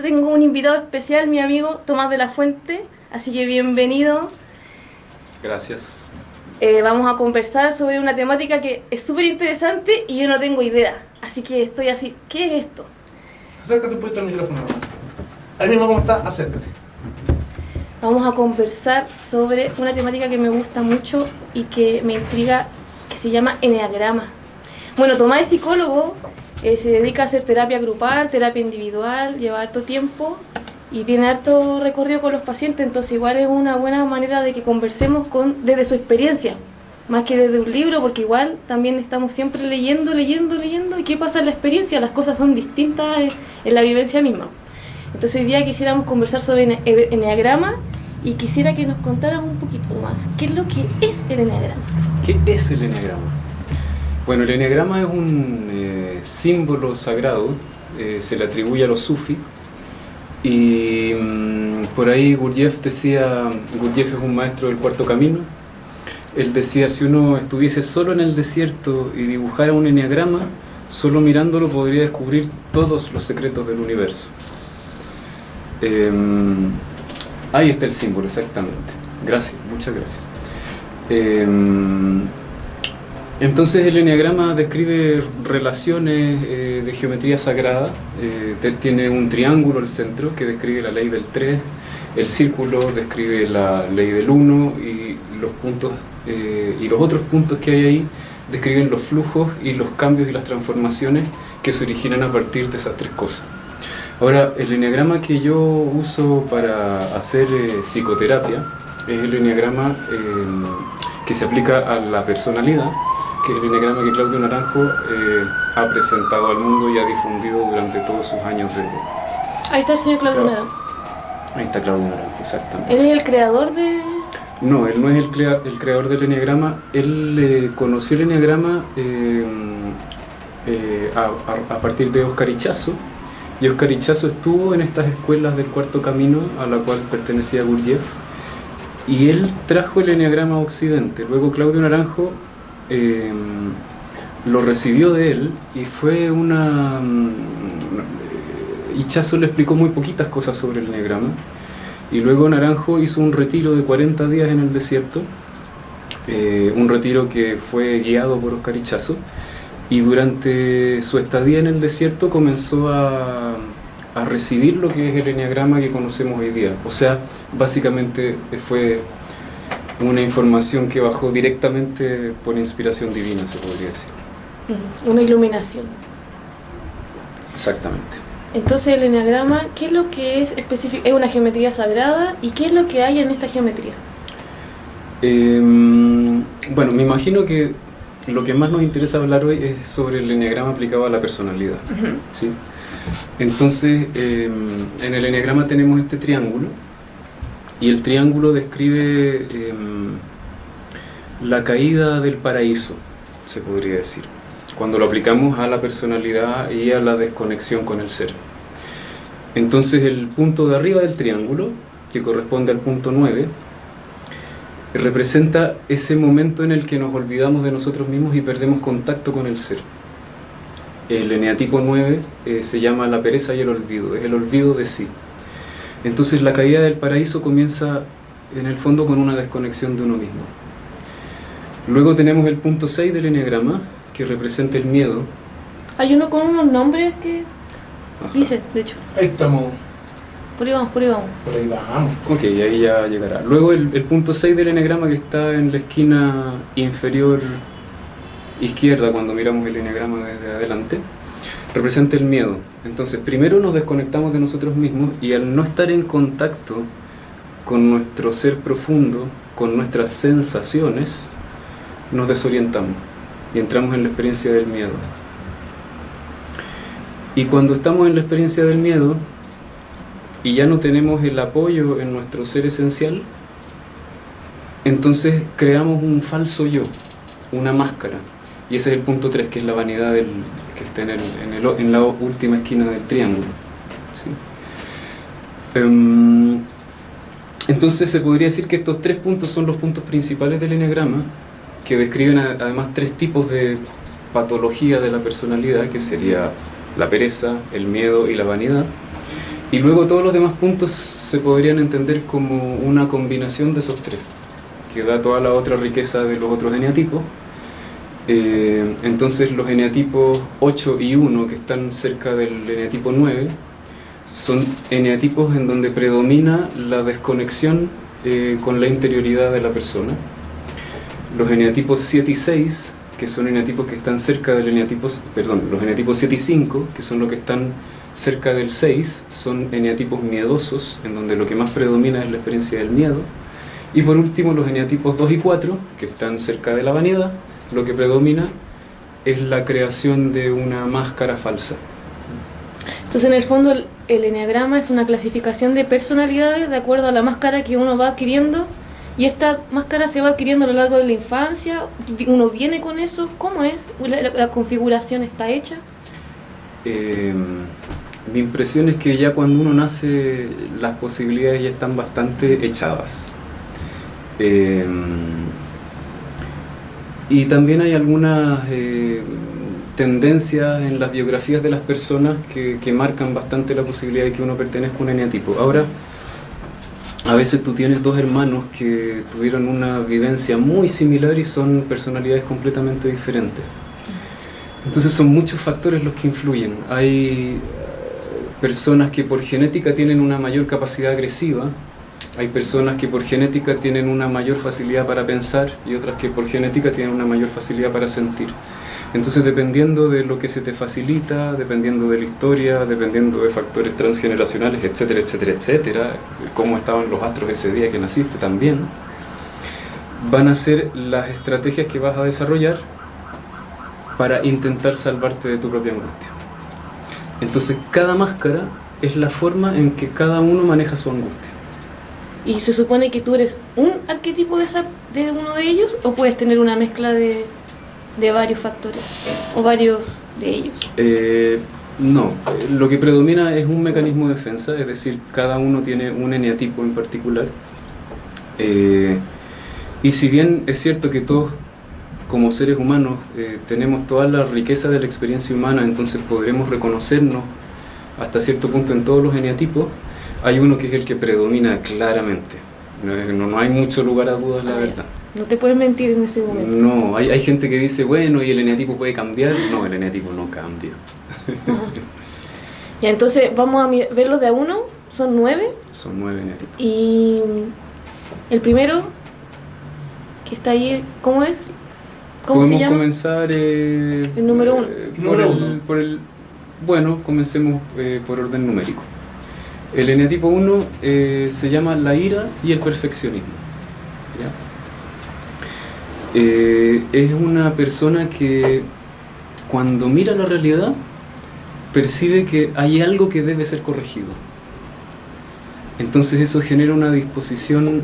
tengo un invitado especial, mi amigo Tomás de la Fuente, así que bienvenido. Gracias. Vamos a conversar sobre una temática que es súper interesante y yo no tengo idea, así que estoy así, ¿qué es esto? Acércate un poquito al micrófono. Ahí mismo como está, acércate. Vamos a conversar sobre una temática que me gusta mucho y que me intriga, que se llama eneagrama. Bueno, Tomás es psicólogo, se dedica a hacer terapia grupal, terapia individual, lleva harto tiempo y tiene harto recorrido con los pacientes, entonces igual es una buena manera de que conversemos desde su experiencia, más que desde un libro, porque igual también estamos siempre leyendo, y qué pasa en la experiencia, las cosas son distintas en la vivencia misma. Entonces hoy día quisiéramos conversar sobre eneagrama y quisiera que nos contaras un poquito más, ¿qué es lo que es el eneagrama? ¿Qué es el eneagrama? Bueno, el eneagrama es un símbolo sagrado, se le atribuye a los sufis, y por ahí Gurdjieff es un maestro del cuarto camino, él decía, si uno estuviese solo en el desierto y dibujara un eneagrama, solo mirándolo podría descubrir todos los secretos del universo. Ahí está el símbolo, exactamente. Gracias, muchas gracias. Entonces el eneagrama describe relaciones de geometría sagrada, tiene un triángulo al centro que describe la ley del 3, el círculo describe la ley del 1 y los puntos y los otros puntos que hay ahí describen los flujos y los cambios y las transformaciones que se originan a partir de esas tres cosas. Ahora, el eneagrama que yo uso para hacer psicoterapia es el eneagrama que se aplica a la personalidad, que es el eneagrama que Claudio Naranjo ha presentado al mundo y ha difundido durante todos sus años de... Ahí está el señor Claudio Naranjo. Ahí está Claudio Naranjo, exactamente. ¿Él es el creador de...? No, él no es el creador del eneagrama. Él conoció el eneagrama a partir de Oscar Ichazo, y Oscar Ichazo estuvo en estas escuelas del cuarto camino a la cual pertenecía Gurdjieff, y él trajo el eneagrama a Occidente. Luego Claudio Naranjo lo recibió de él y fue Ichazo le explicó muy poquitas cosas sobre el eneagrama, y luego Naranjo hizo un retiro de 40 días en el desierto, un retiro que fue guiado por Oscar Ichazo, y durante su estadía en el desierto comenzó a recibir lo que es el eneagrama que conocemos hoy día. O sea, básicamente fue una información que bajó directamente por inspiración divina, se podría decir. Una iluminación. Exactamente. Entonces el eneagrama, ¿qué es lo que es específico? ¿Es una geometría sagrada? ¿Y qué es lo que hay en esta geometría? Bueno, me imagino que lo que más nos interesa hablar hoy es sobre el eneagrama aplicado a la personalidad. ¿Sí? Entonces, en el eneagrama tenemos este triángulo, y el triángulo describe la caída del paraíso, se podría decir, cuando lo aplicamos a la personalidad y a la desconexión con el ser. Entonces el punto de arriba del triángulo, que corresponde al punto 9, representa ese momento en el que nos olvidamos de nosotros mismos y perdemos contacto con el ser. El eneatipo 9 se llama la pereza y el olvido, es el olvido de sí. Entonces la caída del paraíso comienza en el fondo con una desconexión de uno mismo. Luego tenemos el punto 6 del eneagrama, que representa el miedo. Hay uno con unos nombres que... Ajá. Dice, de hecho. Ahí estamos. Por ahí vamos, por ahí vamos. Por ahí vamos. Ok, ahí ya llegará. Luego el punto 6 del eneagrama, que está en la esquina inferior izquierda cuando miramos el eneagrama desde adelante, representa el miedo. Entonces primero nos desconectamos de nosotros mismos, y al no estar en contacto con nuestro ser profundo, con nuestras sensaciones, nos desorientamos y entramos en la experiencia del miedo. Y cuando estamos en la experiencia del miedo y ya no tenemos el apoyo en nuestro ser esencial, entonces creamos un falso yo, una máscara. Y ese es el punto 3, que es la vanidad que está en la última esquina del triángulo. ¿Sí? Entonces se podría decir que estos 3 puntos son los puntos principales del eneagrama, que describen además 3 tipos de patología de la personalidad, que sería la pereza, el miedo y la vanidad. Y luego todos los demás puntos se podrían entender como una combinación de esos tres, que da toda la otra riqueza de los otros eneatipos. Entonces los eneatipos 8 y 1, que están cerca del eneatipo 9, son eneatipos en donde predomina la desconexión con la interioridad de la persona. Los eneatipos 7 y 6, que son eneatipos que están cerca del eneatipo, los eneatipos 7 y 5, que son los que están cerca del 6, son eneatipos miedosos, en donde lo que más predomina es la experiencia del miedo. Y por último, los eneatipos 2 y 4, que están cerca de la vanidad, lo que predomina es la creación de una máscara falsa. Entonces, en el fondo, el eneagrama es una clasificación de personalidades de acuerdo a la máscara que uno va adquiriendo, y esta máscara se va adquiriendo a lo largo de la infancia. ¿Uno viene con eso? ¿Cómo es? ¿La configuración está hecha? Mi impresión es que ya cuando uno nace, las posibilidades ya están bastante echadas. Y también hay algunas tendencias en las biografías de las personas que marcan bastante la posibilidad de que uno pertenezca a un eneatipo. Ahora, a veces tú tienes dos hermanos que tuvieron una vivencia muy similar y son personalidades completamente diferentes. Entonces son muchos factores los que influyen. Hay personas que por genética tienen una mayor capacidad agresiva, hay personas que por genética tienen una mayor facilidad para pensar y otras que por genética tienen una mayor facilidad para sentir. Entonces, dependiendo de lo que se te facilita, dependiendo de la historia, dependiendo de factores transgeneracionales, etcétera, etcétera, etcétera, cómo estaban los astros ese día que naciste también, van a ser las estrategias que vas a desarrollar para intentar salvarte de tu propia angustia. Entonces, cada máscara es la forma en que cada uno maneja su angustia. ¿Y se supone que tú eres un arquetipo de uno de ellos, o puedes tener una mezcla de varios factores, o varios de ellos? No, lo que predomina es un mecanismo de defensa, es decir, cada uno tiene un eneatipo en particular. Y si bien es cierto que todos, como seres humanos, tenemos toda la riqueza de la experiencia humana, entonces podremos reconocernos hasta cierto punto en todos los eneatipos, hay uno que es el que predomina claramente. No hay mucho lugar a dudas, la verdad. No te puedes mentir en ese momento. No, hay gente que dice, bueno, ¿y el eneatipo puede cambiar? No, el eneatipo no cambia. Ya, entonces vamos a verlos de a uno. Son 9. Son 9 eneatipos. Y el primero, que está ahí, ¿cómo es? ¿Cómo se llama? Podemos comenzar... el número 1. Bueno, comencemos por orden numérico. El eneatipo 1 se llama la ira y el perfeccionismo. ¿Ya? Es una persona que cuando mira la realidad percibe que hay algo que debe ser corregido. Entonces eso genera una disposición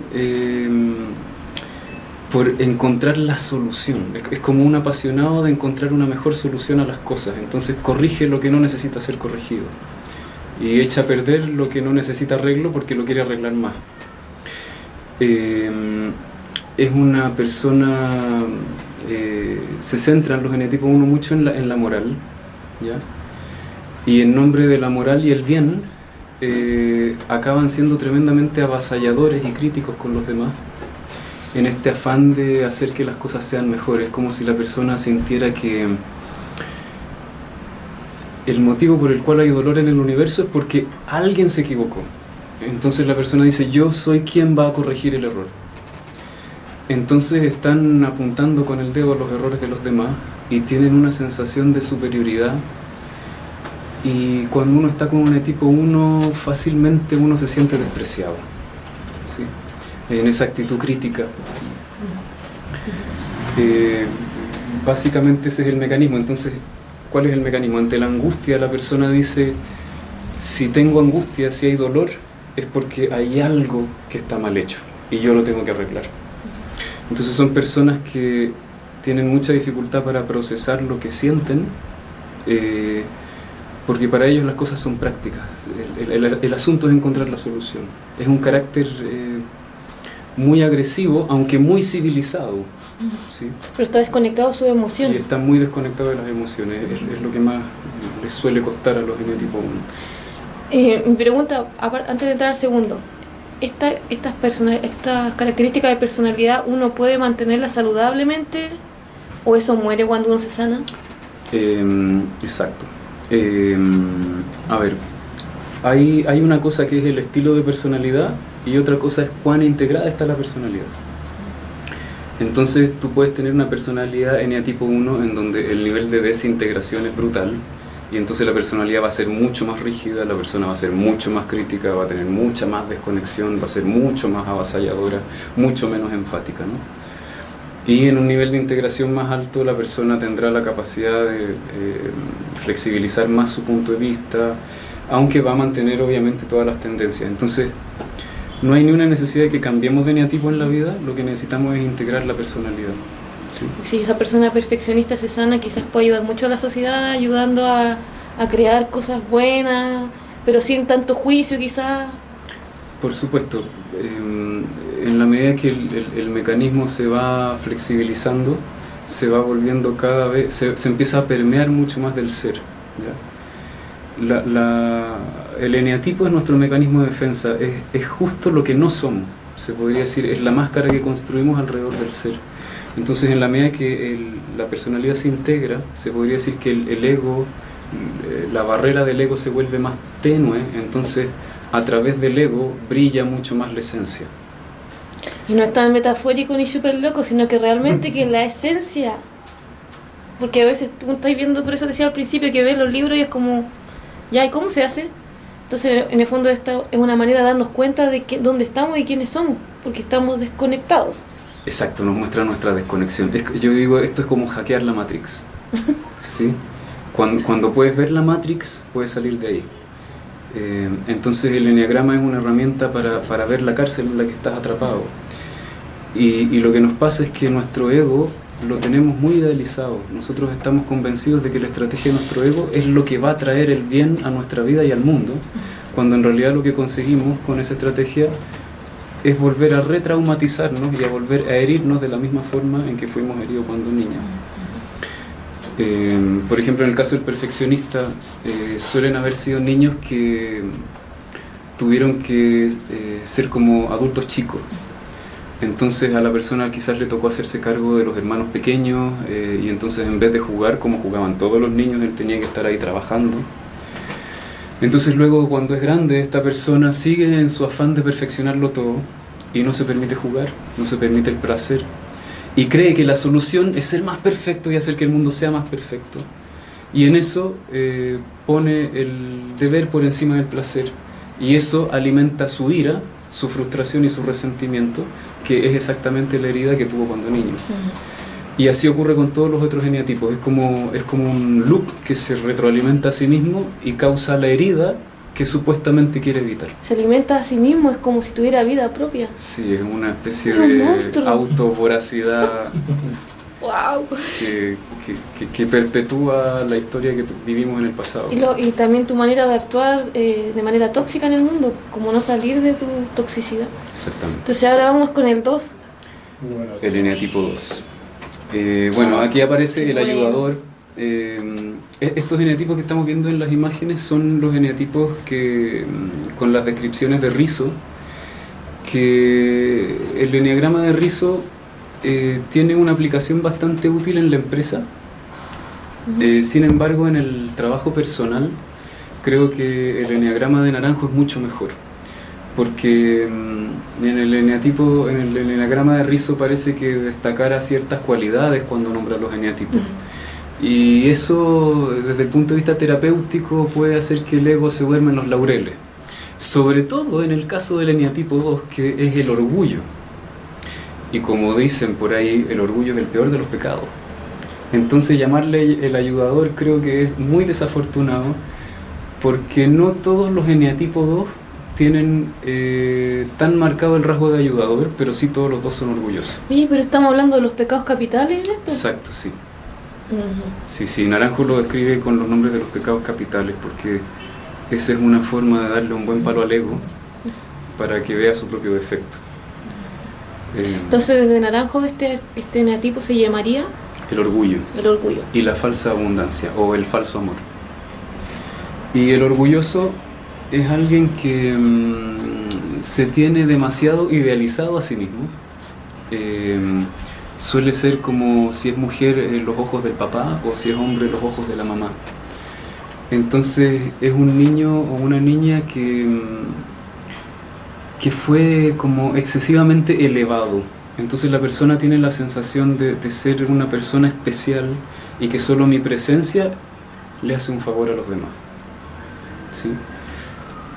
por encontrar la solución. Es como un apasionado de encontrar una mejor solución a las cosas. Entonces corrige lo que no necesita ser corregido y echa a perder lo que no necesita arreglo porque lo quiere arreglar más. Es una persona, se centran los eneatipos 1 mucho en la moral, ¿ya? Y en nombre de la moral y el bien acaban siendo tremendamente avasalladores y críticos con los demás en este afán de hacer que las cosas sean mejores, como si la persona sintiera que el motivo por el cual hay dolor en el universo es porque alguien se equivocó. Entonces la persona dice, yo soy quien va a corregir el error. Entonces están apuntando con el dedo a los errores de los demás y tienen una sensación de superioridad. Y cuando uno está con un eneatipo 1, fácilmente uno se siente despreciado, ¿sí? En esa actitud crítica. Básicamente ese es el mecanismo. Entonces, ¿cuál es el mecanismo? Ante la angustia la persona dice, si tengo angustia, si hay dolor, es porque hay algo que está mal hecho y yo lo tengo que arreglar. Entonces son personas que tienen mucha dificultad para procesar lo que sienten, porque para ellos las cosas son prácticas. El asunto es encontrar la solución. Es un carácter muy agresivo, aunque muy civilizado, ¿sí? Pero está desconectado de sus emociones. Y está muy desconectado de las emociones, es lo que más les suele costar a los eneatipos 1. Mi pregunta, antes de entrar al segundo, estas características de personalidad, ¿uno puede mantenerlas saludablemente o eso muere cuando uno se sana? Exacto. A ver, hay una cosa que es el estilo de personalidad y otra cosa es cuán integrada está la personalidad. Entonces tú puedes tener una personalidad eneatipo 1 en donde el nivel de desintegración es brutal y entonces la personalidad va a ser mucho más rígida, la persona va a ser mucho más crítica, va a tener mucha más desconexión, va a ser mucho más avasalladora, mucho menos empática, ¿no? Y en un nivel de integración más alto la persona tendrá la capacidad de flexibilizar más su punto de vista, aunque va a mantener obviamente todas las tendencias. Entonces no hay ni una necesidad de que cambiemos de eneatipo en la vida, lo que necesitamos es integrar la personalidad. Sí. Si esa persona perfeccionista se sana, quizás puede ayudar mucho a la sociedad, ayudando a crear cosas buenas, pero sin tanto juicio quizás. Por supuesto, en la medida que el mecanismo se va flexibilizando, se va volviendo cada vez, se empieza a permear mucho más del ser, ¿ya? El eneatipo es nuestro mecanismo de defensa, es justo lo que no somos, se podría decir, es la máscara que construimos alrededor del ser. Entonces, en la medida que la personalidad se integra, se podría decir que el ego, la barrera del ego se vuelve más tenue, entonces a través del ego brilla mucho más la esencia. Y no es tan metafórico ni súper loco, sino que realmente que la esencia, porque a veces tú estás viendo, por eso decía al principio, que ves los libros y es como, ya, ¿y cómo se hace? Entonces, en el fondo, esta es una manera de darnos cuenta de dónde estamos y quiénes somos, porque estamos desconectados. Exacto, nos muestra nuestra desconexión. Yo digo, esto es como hackear la Matrix, ¿sí? Cuando puedes ver la Matrix, puedes salir de ahí. Entonces el eneagrama es una herramienta para ver la cárcel en la que estás atrapado. Y lo que nos pasa es que nuestro ego lo tenemos muy idealizado. Nosotros estamos convencidos de que la estrategia de nuestro ego es lo que va a traer el bien a nuestra vida y al mundo, cuando en realidad lo que conseguimos con esa estrategia es volver a retraumatizarnos y a volver a herirnos de la misma forma en que fuimos heridos cuando niños. Por ejemplo, en el caso del perfeccionista, suelen haber sido niños que tuvieron que ser como adultos chicos. Entonces a la persona quizás le tocó hacerse cargo de los hermanos pequeños y entonces en vez de jugar como jugaban todos los niños, él tenía que estar ahí trabajando. Entonces luego, cuando es grande, esta persona sigue en su afán de perfeccionarlo todo y no se permite jugar, no se permite el placer y cree que la solución es ser más perfecto y hacer que el mundo sea más perfecto, y en eso pone el deber por encima del placer, y eso alimenta su ira, su frustración y su resentimiento, que es exactamente la herida que tuvo cuando niño. Y así ocurre con todos los otros eneatipos. Es como un loop que se retroalimenta a sí mismo y causa la herida que supuestamente quiere evitar. Se alimenta a sí mismo, es como si tuviera vida propia. Sí, es una especie de autovoracidad ¡Wow! que perpetúa la historia que vivimos en el pasado. Y también tu manera de actuar de manera tóxica en el mundo, como no salir de tu toxicidad. Exactamente. Entonces ahora vamos con el 2. El eneatipo 2. Bueno, aquí aparece el ayudador. Estos eneatipos que estamos viendo en las imágenes son los eneatipos que, con las descripciones de Rizzo, que el eneagrama de Rizzo tiene una aplicación bastante útil en la empresa. Sin embargo, en el trabajo personal creo que el eneagrama de Naranjo es mucho mejor, porque en el eneagrama de Rizzo parece que destacara ciertas cualidades cuando nombra los eneatipos. Y eso, desde el punto de vista terapéutico, puede hacer que el ego se duerma en los laureles. Sobre todo en el caso del eneatipo 2, que es el orgullo. Y como dicen por ahí, el orgullo es el peor de los pecados. Entonces llamarle el ayudador creo que es muy desafortunado, porque no todos los eneatipos 2 tienen tan marcado el rasgo de ayudador, pero sí todos los dos son orgullosos. Oye, pero estamos hablando de los pecados capitales en esto. Exacto, sí. Sí, Naranjo lo describe con los nombres de los pecados capitales, porque esa es una forma de darle un buen palo al ego para que vea su propio defecto. Entonces, desde Naranjo este eneatipo se llamaría el orgullo. El orgullo. Y la falsa abundancia, o el falso amor. Y el orgulloso es alguien que se tiene demasiado idealizado a sí mismo. Suele ser como si es mujer los ojos del papá o si es hombre los ojos de la mamá. Entonces es un niño o una niña que fue como excesivamente elevado. Entonces la persona tiene la sensación de ser una persona especial y que solo mi presencia le hace un favor a los demás. ¿Sí?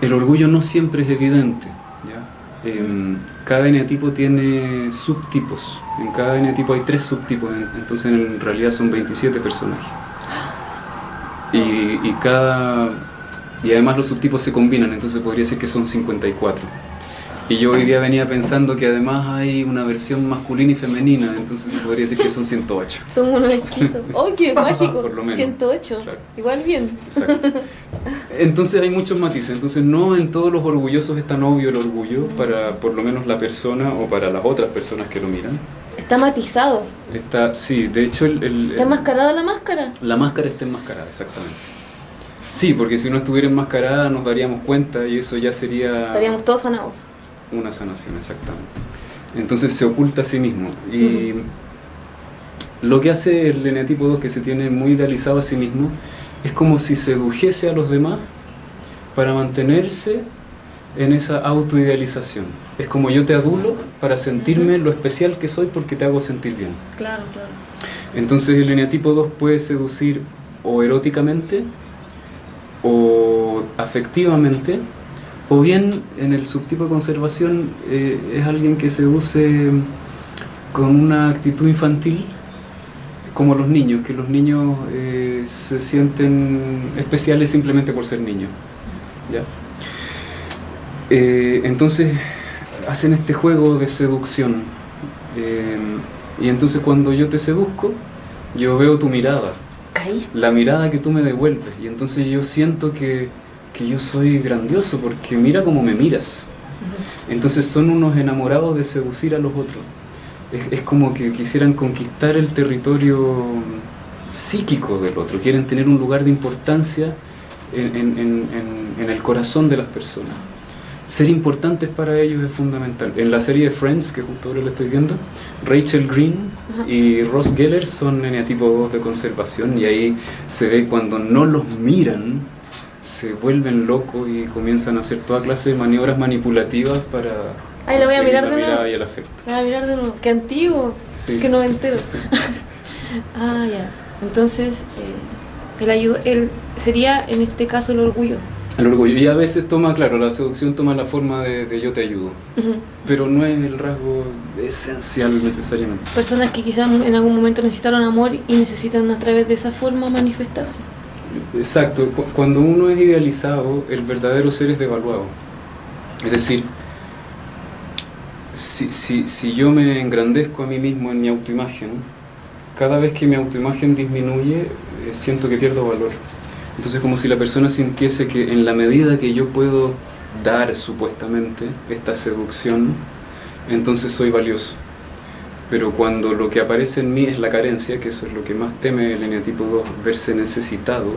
El orgullo no siempre es evidente, ¿ya? Cada eneatipo tiene subtipos. En cada eneatipo hay 3 subtipos, entonces en realidad son 27 personajes. Y además los subtipos se combinan, entonces podría ser que son 54. Y yo hoy día venía pensando que además hay una versión masculina y femenina, entonces se podría decir que son 108. Son unos esquizos. ¡Oh, qué mágico! Por lo menos. 108. Claro. Igual bien. Exacto. Entonces hay muchos matices. Entonces no en todos los orgullosos es tan obvio el orgullo para por lo menos la persona o para las otras personas que lo miran. Está matizado. Sí, de hecho ¿Está enmascarada la máscara? La máscara está enmascarada, exactamente. Sí, porque si no estuviera enmascarada nos daríamos cuenta y eso ya sería... Estaríamos todos sanados. Una sanación, exactamente. Entonces se oculta a sí mismo. Y lo que hace el eneatipo 2, que se tiene muy idealizado a sí mismo, es como si sedujese a los demás para mantenerse en esa autoidealización. Es como yo te adulo para sentirme lo especial que soy porque te hago sentir bien. Claro, claro. Entonces el eneatipo 2 puede seducir o eróticamente o afectivamente, o bien en el subtipo de conservación es alguien que seduce con una actitud infantil, como los niños, que los niños se sienten especiales simplemente por ser niños, ¿ya? Entonces hacen este juego de seducción, y entonces cuando yo te seduzco, yo veo tu mirada, la mirada que tú me devuelves, y entonces yo siento que yo soy grandioso porque mira cómo me miras. Entonces son unos enamorados de seducir a los otros. Es como que quisieran conquistar el territorio psíquico del otro, quieren tener un lugar de importancia en el corazón de las personas. Ser importantes para ellos es fundamental. En la serie de Friends, que justo ahora la estoy viendo, Rachel Green y Ross Geller son eneatipo 2 de conservación, y ahí se ve cuando no los miran, se vuelven locos y comienzan a hacer toda clase de maniobras manipulativas para lo voy a mirar la de mirada nuevo. y el afecto. Lo voy a mirar de nuevo. Qué antiguo. Sí. Que no me entero. Ya. Entonces, él sería en este caso el orgullo. El orgullo. Y a veces toma, claro, la seducción toma la forma de yo te ayudo. Pero no es el rasgo esencial necesariamente. Personas que quizás en algún momento necesitaron amor y necesitan a través de esa forma manifestarse. Exacto. Cuando uno es idealizado, el verdadero ser es devaluado. Es decir, si yo me engrandezco a mí mismo en mi autoimagen, cada vez que mi autoimagen disminuye, siento que pierdo valor. Entonces como si la persona sintiese que en la medida que yo puedo dar supuestamente esta seducción, entonces soy valioso. Pero cuando lo que aparece en mí es la carencia, que eso es lo que más teme el eneatipo 2, verse necesitado,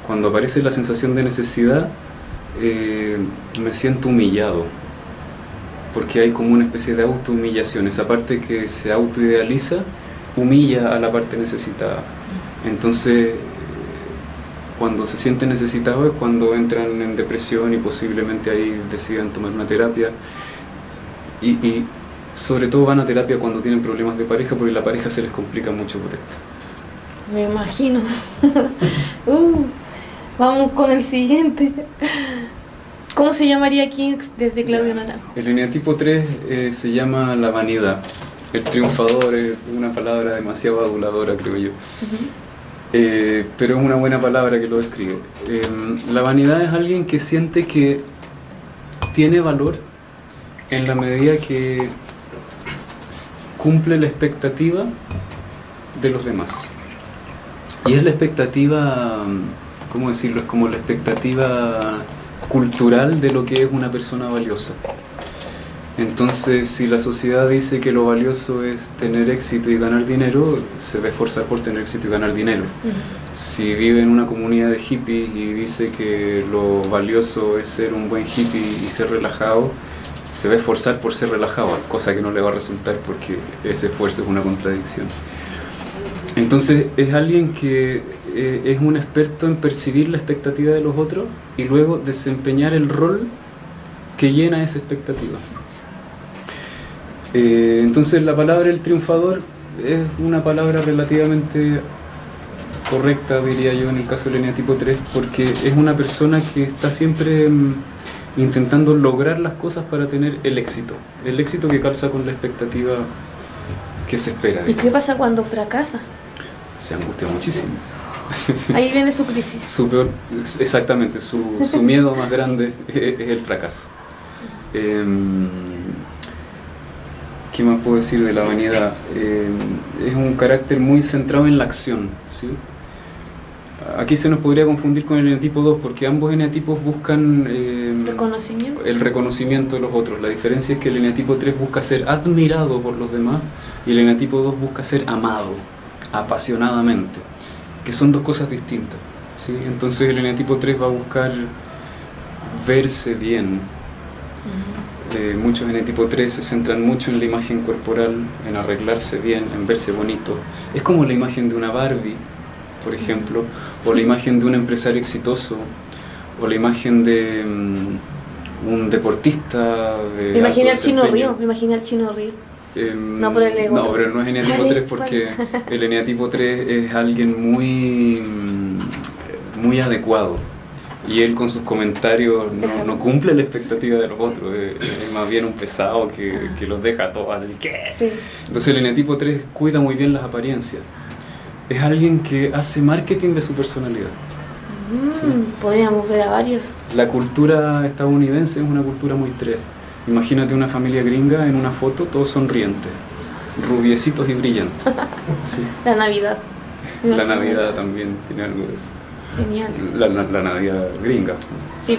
cuando aparece la sensación de necesidad, me siento humillado, porque hay como una especie de autohumillación. Esa parte que se autoidealiza humilla a la parte necesitada. Entonces cuando se sienten necesitados es cuando entran en depresión y posiblemente ahí decidan tomar una terapia, y sobre todo van a terapia cuando tienen problemas de pareja, porque la pareja se les complica mucho por esto. Me imagino. Vamos con el siguiente. ¿Cómo se llamaría Kings desde Claudio Naranjo? El eneatipo 3 se llama la vanidad. El triunfador es una palabra demasiado aduladora, creo yo. Pero es una buena palabra que lo describe. La vanidad es alguien que siente que tiene valor en la medida que cumple la expectativa de los demás. Y es la expectativa, ¿cómo decirlo? Es como la expectativa cultural de lo que es una persona valiosa. Entonces, si la sociedad dice que lo valioso es tener éxito y ganar dinero, se va a esforzar por tener éxito y ganar dinero. Si vive en una comunidad de hippies y dice que lo valioso es ser un buen hippie y ser relajado, se va a esforzar por ser relajado, cosa que no le va a resultar porque ese esfuerzo es una contradicción. Entonces, es alguien que es un experto en percibir la expectativa de los otros y luego desempeñar el rol que llena esa expectativa. Entonces la palabra el triunfador es una palabra relativamente correcta, diría yo, en el caso del eneatipo 3, porque es una persona que está siempre intentando lograr las cosas para tener el éxito que calza con la expectativa que se espera. ¿Y qué pasa cuando fracasa? Se angustia muchísimo. Ahí viene su crisis. Exactamente, su miedo más grande es el fracaso. ¿Qué más puedo decir de la vanidad? Es un carácter muy centrado en la acción, ¿sí? Aquí se nos podría confundir con el eneatipo 2 porque ambos eneatipos buscan el reconocimiento de los otros. La diferencia es que el eneatipo 3 busca ser admirado por los demás y el eneatipo 2 busca ser amado apasionadamente, que son dos cosas distintas, ¿sí? Entonces el eneatipo 3 va a buscar verse bien. Muchos eneatipo 3 se centran mucho en la imagen corporal, en arreglarse bien, en verse bonito. Es como la imagen de una Barbie, por ejemplo, o la imagen de un empresario exitoso, o la imagen de un deportista de me imaginé al alto Chino desempeño. Río, me imaginé al Chino Río. No, por el ego. No, pero no es eneatipo 3 porque el eneatipo 3 es alguien muy adecuado. Y él con sus comentarios no cumple la expectativa de los otros, es más bien un pesado que los deja a todos así que... Sí. Entonces el eneatipo 3 cuida muy bien las apariencias. Es alguien que hace marketing de su personalidad. Sí. Podríamos ver a varios. La cultura estadounidense es una cultura muy 3. Imagínate una familia gringa en una foto, todos sonrientes, rubiecitos y brillantes. Sí. La Navidad. La Navidad también tiene algo de eso. Genial. La Navidad gringa. Sí.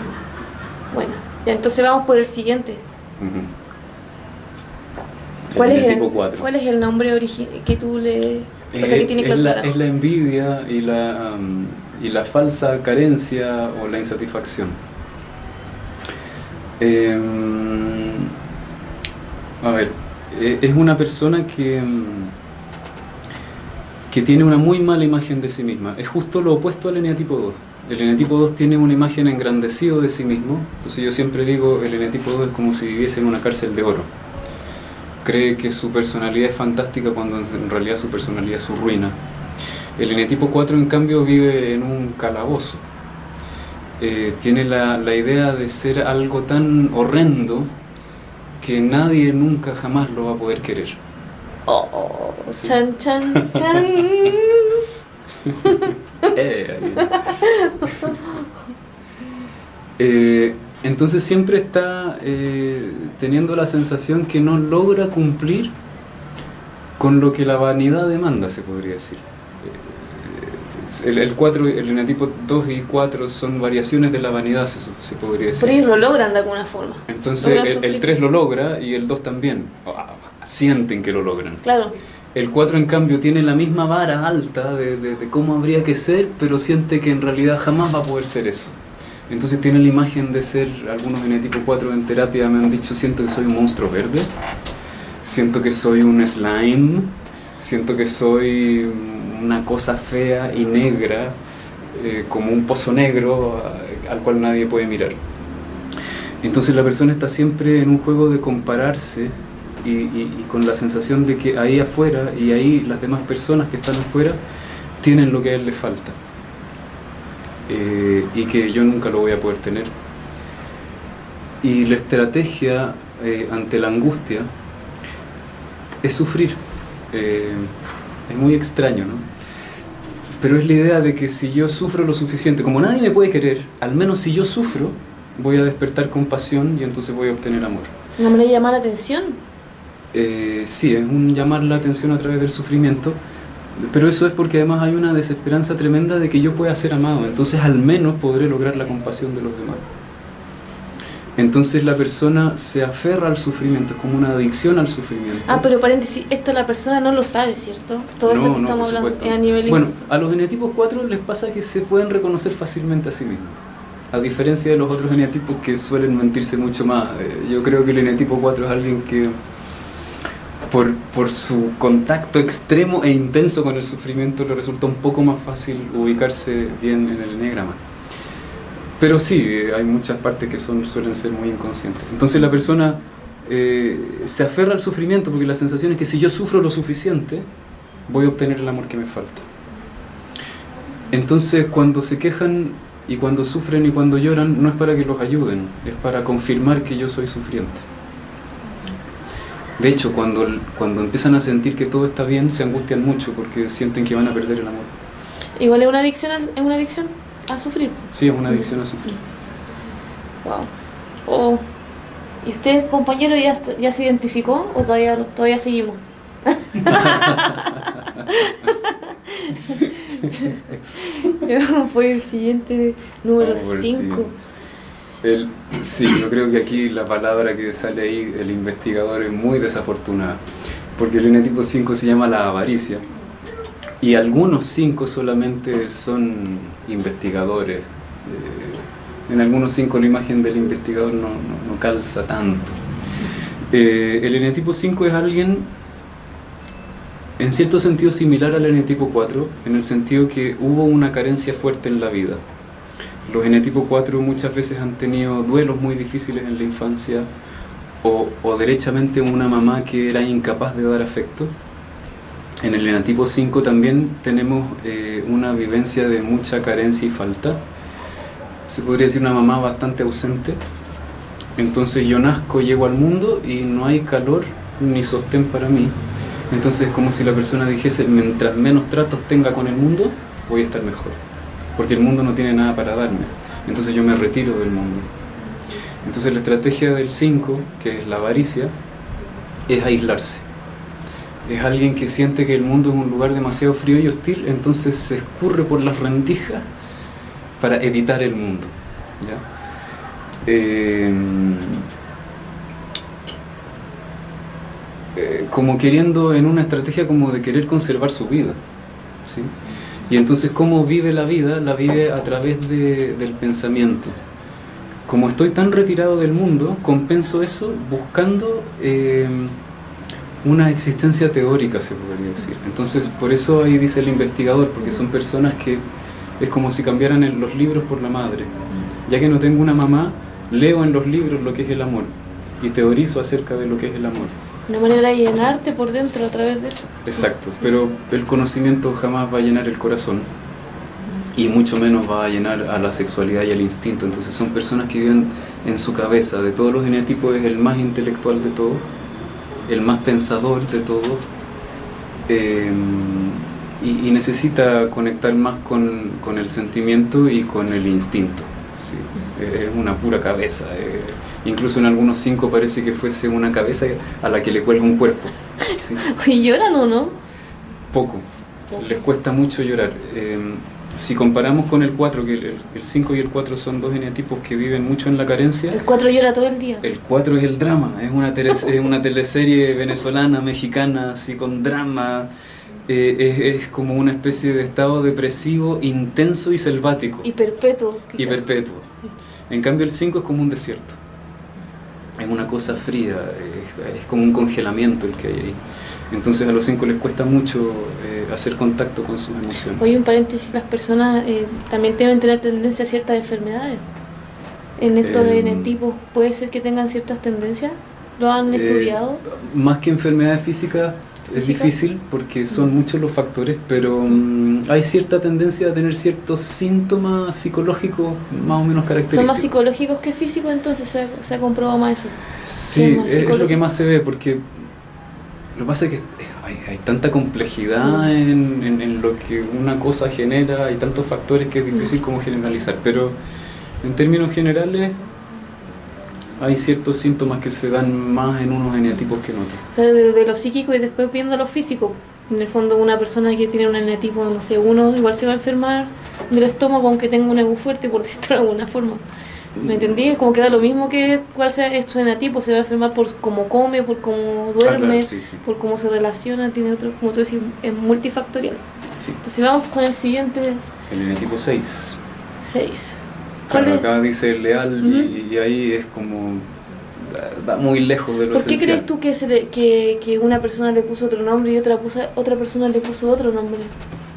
Bueno, ya entonces vamos por el siguiente. ¿Cuál es el nombre original que tú le... O sea, que tiene clausura? Es la envidia y la falsa carencia o la insatisfacción. A ver, es una persona que tiene una muy mala imagen de sí misma. Es justo lo opuesto al eneatipo 2. El eneatipo 2 tiene una imagen engrandecido de sí mismo. Entonces yo siempre digo, el eneatipo 2 es como si viviese en una cárcel de oro. Cree que su personalidad es fantástica cuando en realidad su personalidad es su ruina. El eneatipo 4 en cambio vive en un calabozo. Tiene la idea de ser algo tan horrendo que nadie nunca jamás lo va a poder querer. Oh, Sí. chan, chan, chan. Entonces siempre está teniendo la sensación que no logra cumplir con lo que la vanidad demanda, se podría decir. El eneatipo 2 y 4 son variaciones de la vanidad, se podría decir. Pero ellos lo logran de alguna forma. Entonces el 3 lo logra y el 2 también. Sienten que lo logran. Claro. El 4 en cambio tiene la misma vara alta de cómo habría que ser, pero siente que en realidad jamás va a poder ser eso. Entonces tiene la imagen de ser, algunos eneatipo 4 en terapia me han dicho, siento que soy un monstruo verde, siento que soy un slime, siento que soy una cosa fea y negra, como un pozo negro al cual nadie puede mirar. Entonces la persona está siempre en un juego de compararse y con la sensación de que ahí afuera y ahí las demás personas que están afuera tienen lo que a él le falta. Y que yo nunca lo voy a poder tener. Y la estrategia ante la angustia es sufrir. Es muy extraño, ¿no? Pero es la idea de que si yo sufro lo suficiente, como nadie me puede querer, al menos si yo sufro, voy a despertar compasión y entonces voy a obtener amor. ¿No me le llama la atención? Sí, es un llamar la atención a través del sufrimiento. Pero eso es porque además hay una desesperanza tremenda de que yo pueda ser amado, entonces al menos podré lograr la compasión de los demás. Entonces la persona se aferra al sufrimiento, es como una adicción al sufrimiento. Ah, pero paréntesis, esto la persona no lo sabe, ¿cierto? Todo esto que estamos hablando es a nivel Bueno, inconsciente. a los eneatipos 4 les pasa que se pueden reconocer fácilmente a sí mismos. A diferencia de los otros eneatipos que suelen mentirse mucho más. Yo creo que el eneatipo 4 es alguien que, por su contacto extremo e intenso con el sufrimiento, le resulta un poco más fácil ubicarse bien en el eneagrama. Pero sí, hay muchas partes que suelen ser muy inconscientes. Entonces la persona se aferra al sufrimiento porque la sensación es que si yo sufro lo suficiente, voy a obtener el amor que me falta. Entonces cuando se quejan y cuando sufren y cuando lloran, no es para que los ayuden, es para confirmar que yo soy sufriente. De hecho, cuando empiezan a sentir que todo está bien, se angustian mucho porque sienten que van a perder el amor. Igual es una adicción, a sufrir. Sí, es una adicción a sufrir. Wow. Oh. ¿Y usted, compañero, ya se identificó o todavía seguimos? Vamos por el siguiente, número 5. Sí, yo creo que aquí la palabra que sale ahí, el investigador, es muy desafortunada. Porque el eneatipo 5 se llama la avaricia. Y algunos 5 solamente son investigadores. En algunos 5 la imagen del investigador no calza tanto. El eneatipo 5 es alguien en cierto sentido similar al eneatipo 4, en el sentido que hubo una carencia fuerte en la vida. Los eneatipo 4 muchas veces han tenido duelos muy difíciles en la infancia o derechamente una mamá que era incapaz de dar afecto. En el eneatipo 5 también tenemos una vivencia de mucha carencia y falta. Se podría decir una mamá bastante ausente. Entonces yo nazco, llego al mundo y no hay calor ni sostén para mí. Entonces es como si la persona dijese, mientras menos tratos tenga con el mundo, voy a estar mejor. Porque el mundo no tiene nada para darme. Entonces yo me retiro del mundo. Entonces la estrategia del 5, que es la avaricia, es aislarse. Es alguien que siente que el mundo es un lugar demasiado frío y hostil, entonces se escurre por las rendijas para evitar el mundo, ¿ya? Como queriendo, en una estrategia como de querer conservar su vida, ¿sí? Y entonces, ¿cómo vive la vida? La vive a través del pensamiento. Como estoy tan retirado del mundo, compenso eso buscando una existencia teórica, se podría decir. Entonces, por eso ahí dice el investigador, porque son personas que es como si cambiaran los libros por la madre. Ya que no tengo una mamá, leo en los libros lo que es el amor y teorizo acerca de lo que es el amor. Una manera de llenarte por dentro a través de eso. Exacto, pero el conocimiento jamás va a llenar el corazón y mucho menos va a llenar a la sexualidad y al instinto. Entonces son personas que viven en su cabeza. De todos los eneatipos es el más intelectual de todos, el más pensador de todos, y necesita conectar más con el sentimiento y con el instinto. ¿Sí? Es una pura cabeza. Incluso en algunos 5 parece que fuese una cabeza a la que le cuelga un cuerpo. ¿Sí? ¿Y lloran o no? Poco. Les cuesta mucho llorar. Si comparamos con el 4, que el 5 y el 4 son dos eneatipos que viven mucho en la carencia. El 4 llora todo el día. El 4 es el drama, es una teleserie venezolana, mexicana, así con drama. Es como una especie de estado depresivo, intenso y selvático. Y perpetuo. Y perpetuo. En cambio el 5 es como un desierto. Es una cosa fría, es como un congelamiento el que hay ahí. Entonces a los 5 les cuesta mucho hacer contacto con sus emociones. Oye, un paréntesis, las personas también deben tener tendencia a ciertas enfermedades. En estos enetipos, ¿puede ser que tengan ciertas tendencias? ¿Lo han estudiado? Más que enfermedades físicas, es difícil porque son muchos los factores, pero hay cierta tendencia a tener ciertos síntomas psicológicos más o menos característicos. ¿Son más psicológicos que físicos? Entonces se ha comprobado más eso. Sí, es lo que más se ve, porque lo que pasa es que hay tanta complejidad en lo que una cosa genera, hay tantos factores que es difícil como generalizar, pero en términos generales hay ciertos síntomas que se dan más en unos eneatipos que en otros. O sea, de lo psíquico y después viendo lo físico. En el fondo, una persona que tiene un eneatipo, no sé, 1, igual se va a enfermar del estómago aunque tenga un ego fuerte, por decirlo de alguna forma. ¿Me entendí? Como que da lo mismo que cuál sea su enatipo, se va a enfermar por cómo come, por cómo duerme, claro, sí, sí. por cómo se relaciona, tiene otro, como tú decís, es multifactorial. Sí. Entonces vamos con el siguiente El enetipo 6. 6. Claro, acá dice el leal y ahí es como... va muy lejos de lo ¿Por qué esencial. crees tú que una persona le puso otro nombre y otra persona le puso otro nombre?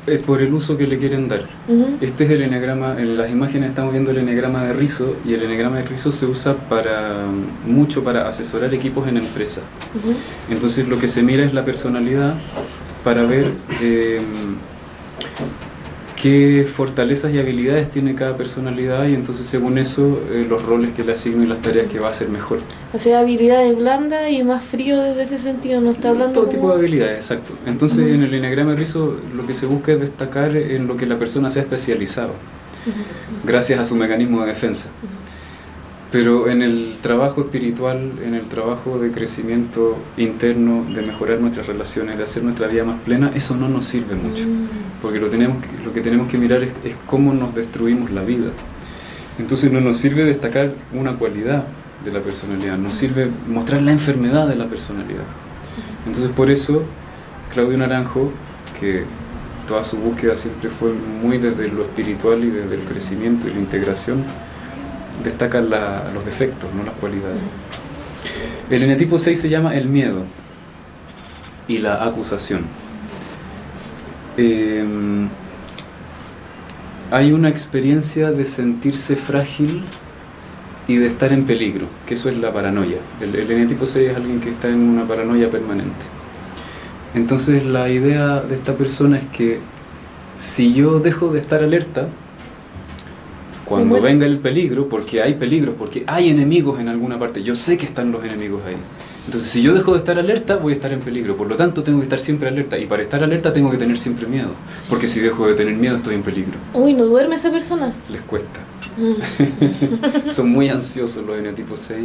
Es por el uso que le quieren dar. Este es el eneagrama, en las imágenes estamos viendo el eneagrama de Rizzo, y el eneagrama de Rizzo se usa mucho para asesorar equipos en empresas. Entonces lo que se mira es la personalidad para ver qué fortalezas y habilidades tiene cada personalidad, y entonces según eso los roles que le asigno y las tareas que va a hacer mejor. O sea, habilidades blandas y más frío desde ese sentido, no está hablando todo como... tipo de habilidades, exacto. Entonces en el eneagrama de Rizzo lo que se busca es destacar en lo que la persona se ha especializado, gracias a su mecanismo de defensa. Pero en el trabajo espiritual, en el trabajo de crecimiento interno, de mejorar nuestras relaciones, de hacer nuestra vida más plena, eso no nos sirve mucho. Porque lo que tenemos que mirar es cómo nos destruimos la vida. Entonces no nos sirve destacar una cualidad de la personalidad, nos sirve mostrar la enfermedad de la personalidad. Entonces por eso Claudio Naranjo, que toda su búsqueda siempre fue muy desde lo espiritual y desde el crecimiento y la integración, destaca los defectos, no las cualidades. El enetipo 6 se llama el miedo y la acusación. Hay una experiencia de sentirse frágil y de estar en peligro, que eso es la paranoia. El enetipo 6 es alguien que está en una paranoia permanente. Entonces la idea de esta persona es que si yo dejo de estar alerta, cuando venga el peligro, porque hay peligros, porque hay enemigos en alguna parte, yo sé que están los enemigos ahí. Entonces, si yo dejo de estar alerta, voy a estar en peligro. Por lo tanto, tengo que estar siempre alerta. Y para estar alerta tengo que tener siempre miedo. Porque si dejo de tener miedo, estoy en peligro. Uy, ¿no duerme esa persona? Les cuesta. Son muy ansiosos los enetipos 6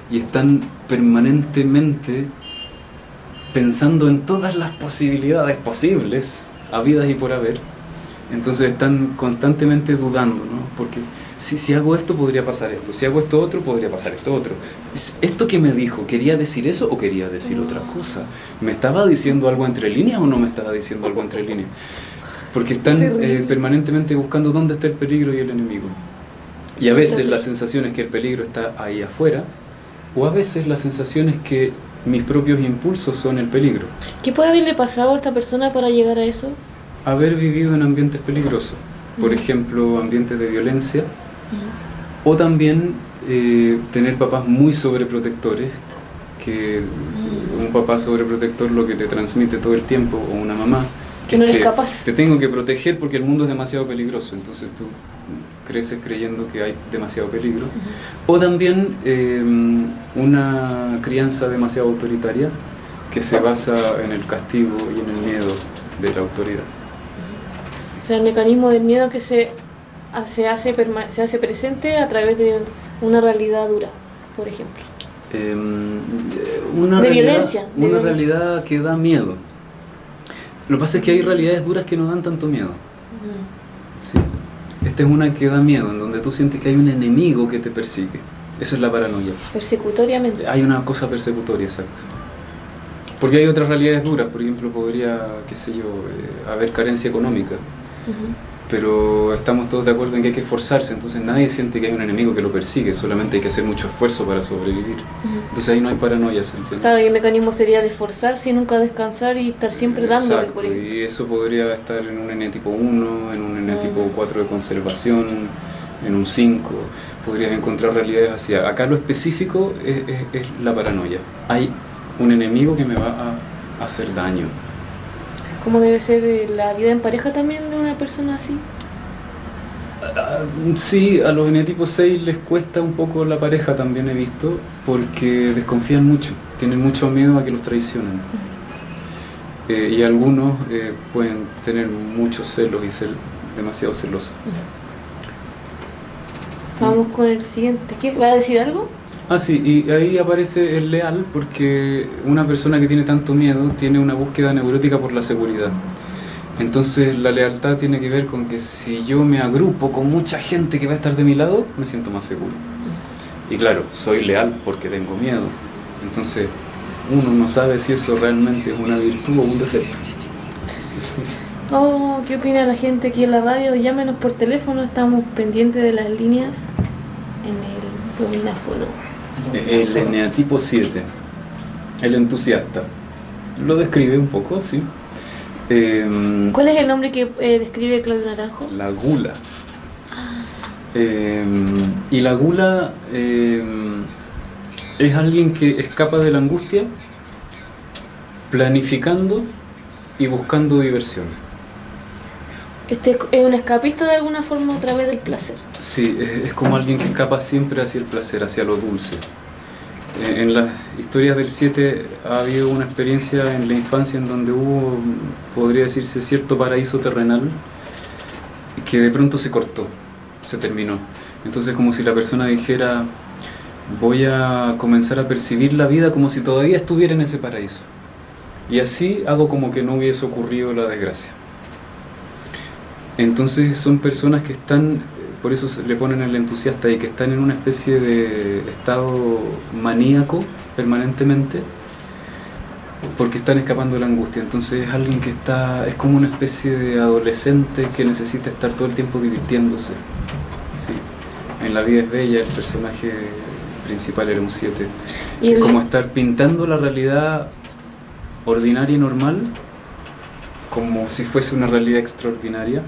y están permanentemente pensando en todas las posibilidades posibles, habidas y por haber. Entonces están constantemente dudando, ¿no? Porque si hago esto podría pasar esto, si hago esto otro podría pasar esto otro. ¿Esto que me dijo, quería decir eso o quería decir otra cosa? ¿Me estaba diciendo algo entre líneas o no me estaba diciendo algo entre líneas? Porque están permanentemente buscando dónde está el peligro y el enemigo. Y a veces la sensación es que el peligro está ahí afuera, o a veces la sensación es que mis propios impulsos son el peligro. ¿Qué puede haberle pasado a esta persona para llegar a eso? Haber vivido en ambientes peligrosos, por ejemplo, ambientes de violencia, o también tener papás muy sobreprotectores, que un papá sobreprotector lo que te transmite todo el tiempo, o una mamá, que no eres capaz. Te tengo que proteger porque el mundo es demasiado peligroso, entonces tú creces creyendo que hay demasiado peligro. O también una crianza demasiado autoritaria que se basa en el castigo y en el miedo de la autoridad. O sea, el mecanismo del miedo que se hace presente a través de una realidad dura, por ejemplo. Una violencia. Realidad que da miedo. Lo que pasa es que hay realidades duras que no dan tanto miedo. Sí. Esta es una que da miedo, en donde tú sientes que hay un enemigo que te persigue. Eso es la paranoia. Persecutoriamente. Hay una cosa persecutoria, exacto. Porque hay otras realidades duras, por ejemplo, podría, qué sé yo, haber carencia económica. Pero estamos todos de acuerdo en que hay que esforzarse, entonces nadie siente que hay un enemigo que lo persigue, solamente hay que hacer mucho esfuerzo para sobrevivir. Entonces ahí no hay paranoia, ¿se entiende? Claro, y el mecanismo sería el esforzarse y nunca descansar y estar siempre dándole. Exacto, por ejemplo. Y eso podría estar en un enetipo 1, en un enetipo 4 de conservación, en un 5. Podrías encontrar realidades así. Acá lo específico es la paranoia. Hay un enemigo que me va a hacer daño. ¿Cómo debe ser la vida en pareja también de una persona así? Sí, a los enetipos 6 les cuesta un poco la pareja, también he visto, porque desconfían mucho, tienen mucho miedo a que los traicionen. Y algunos pueden tener muchos celos y ser demasiado celosos. Vamos con el siguiente. ¿Qué? ¿Va a decir algo? Ah, sí, y ahí aparece el leal, porque una persona que tiene tanto miedo tiene una búsqueda neurótica por la seguridad. Entonces la lealtad tiene que ver con que si yo me agrupo con mucha gente que va a estar de mi lado, me siento más seguro. Y claro, soy leal porque tengo miedo. Entonces uno no sabe si eso realmente es una virtud o un defecto. Oh, ¿qué opina la gente aquí en la radio? Llámenos por teléfono, estamos pendientes de las líneas en el domináfono. El eneatipo 7, el entusiasta. Lo describe un poco, sí. ¿Cuál es el nombre que describe Claudio Naranjo? La gula. Y la gula es alguien que escapa de la angustia planificando y buscando diversión. Este es un escapista de alguna forma a través del placer. Sí, es como alguien que escapa siempre hacia el placer, hacia lo dulce. En las historias del 7 ha habido una experiencia en la infancia en donde hubo, podría decirse, cierto paraíso terrenal que de pronto se cortó, se terminó. Entonces como si la persona dijera, voy a comenzar a percibir la vida como si todavía estuviera en ese paraíso. Y así hago como que no hubiese ocurrido la desgracia. Entonces son personas que están, por eso le ponen el entusiasta, y que están en una especie de estado maníaco permanentemente, porque están escapando de la angustia. Entonces es alguien que está, es como una especie de adolescente que necesita estar todo el tiempo divirtiéndose. Sí. En La vida es bella, el personaje principal era un 7. Es como estar pintando la realidad ordinaria y normal como si fuese una realidad extraordinaria.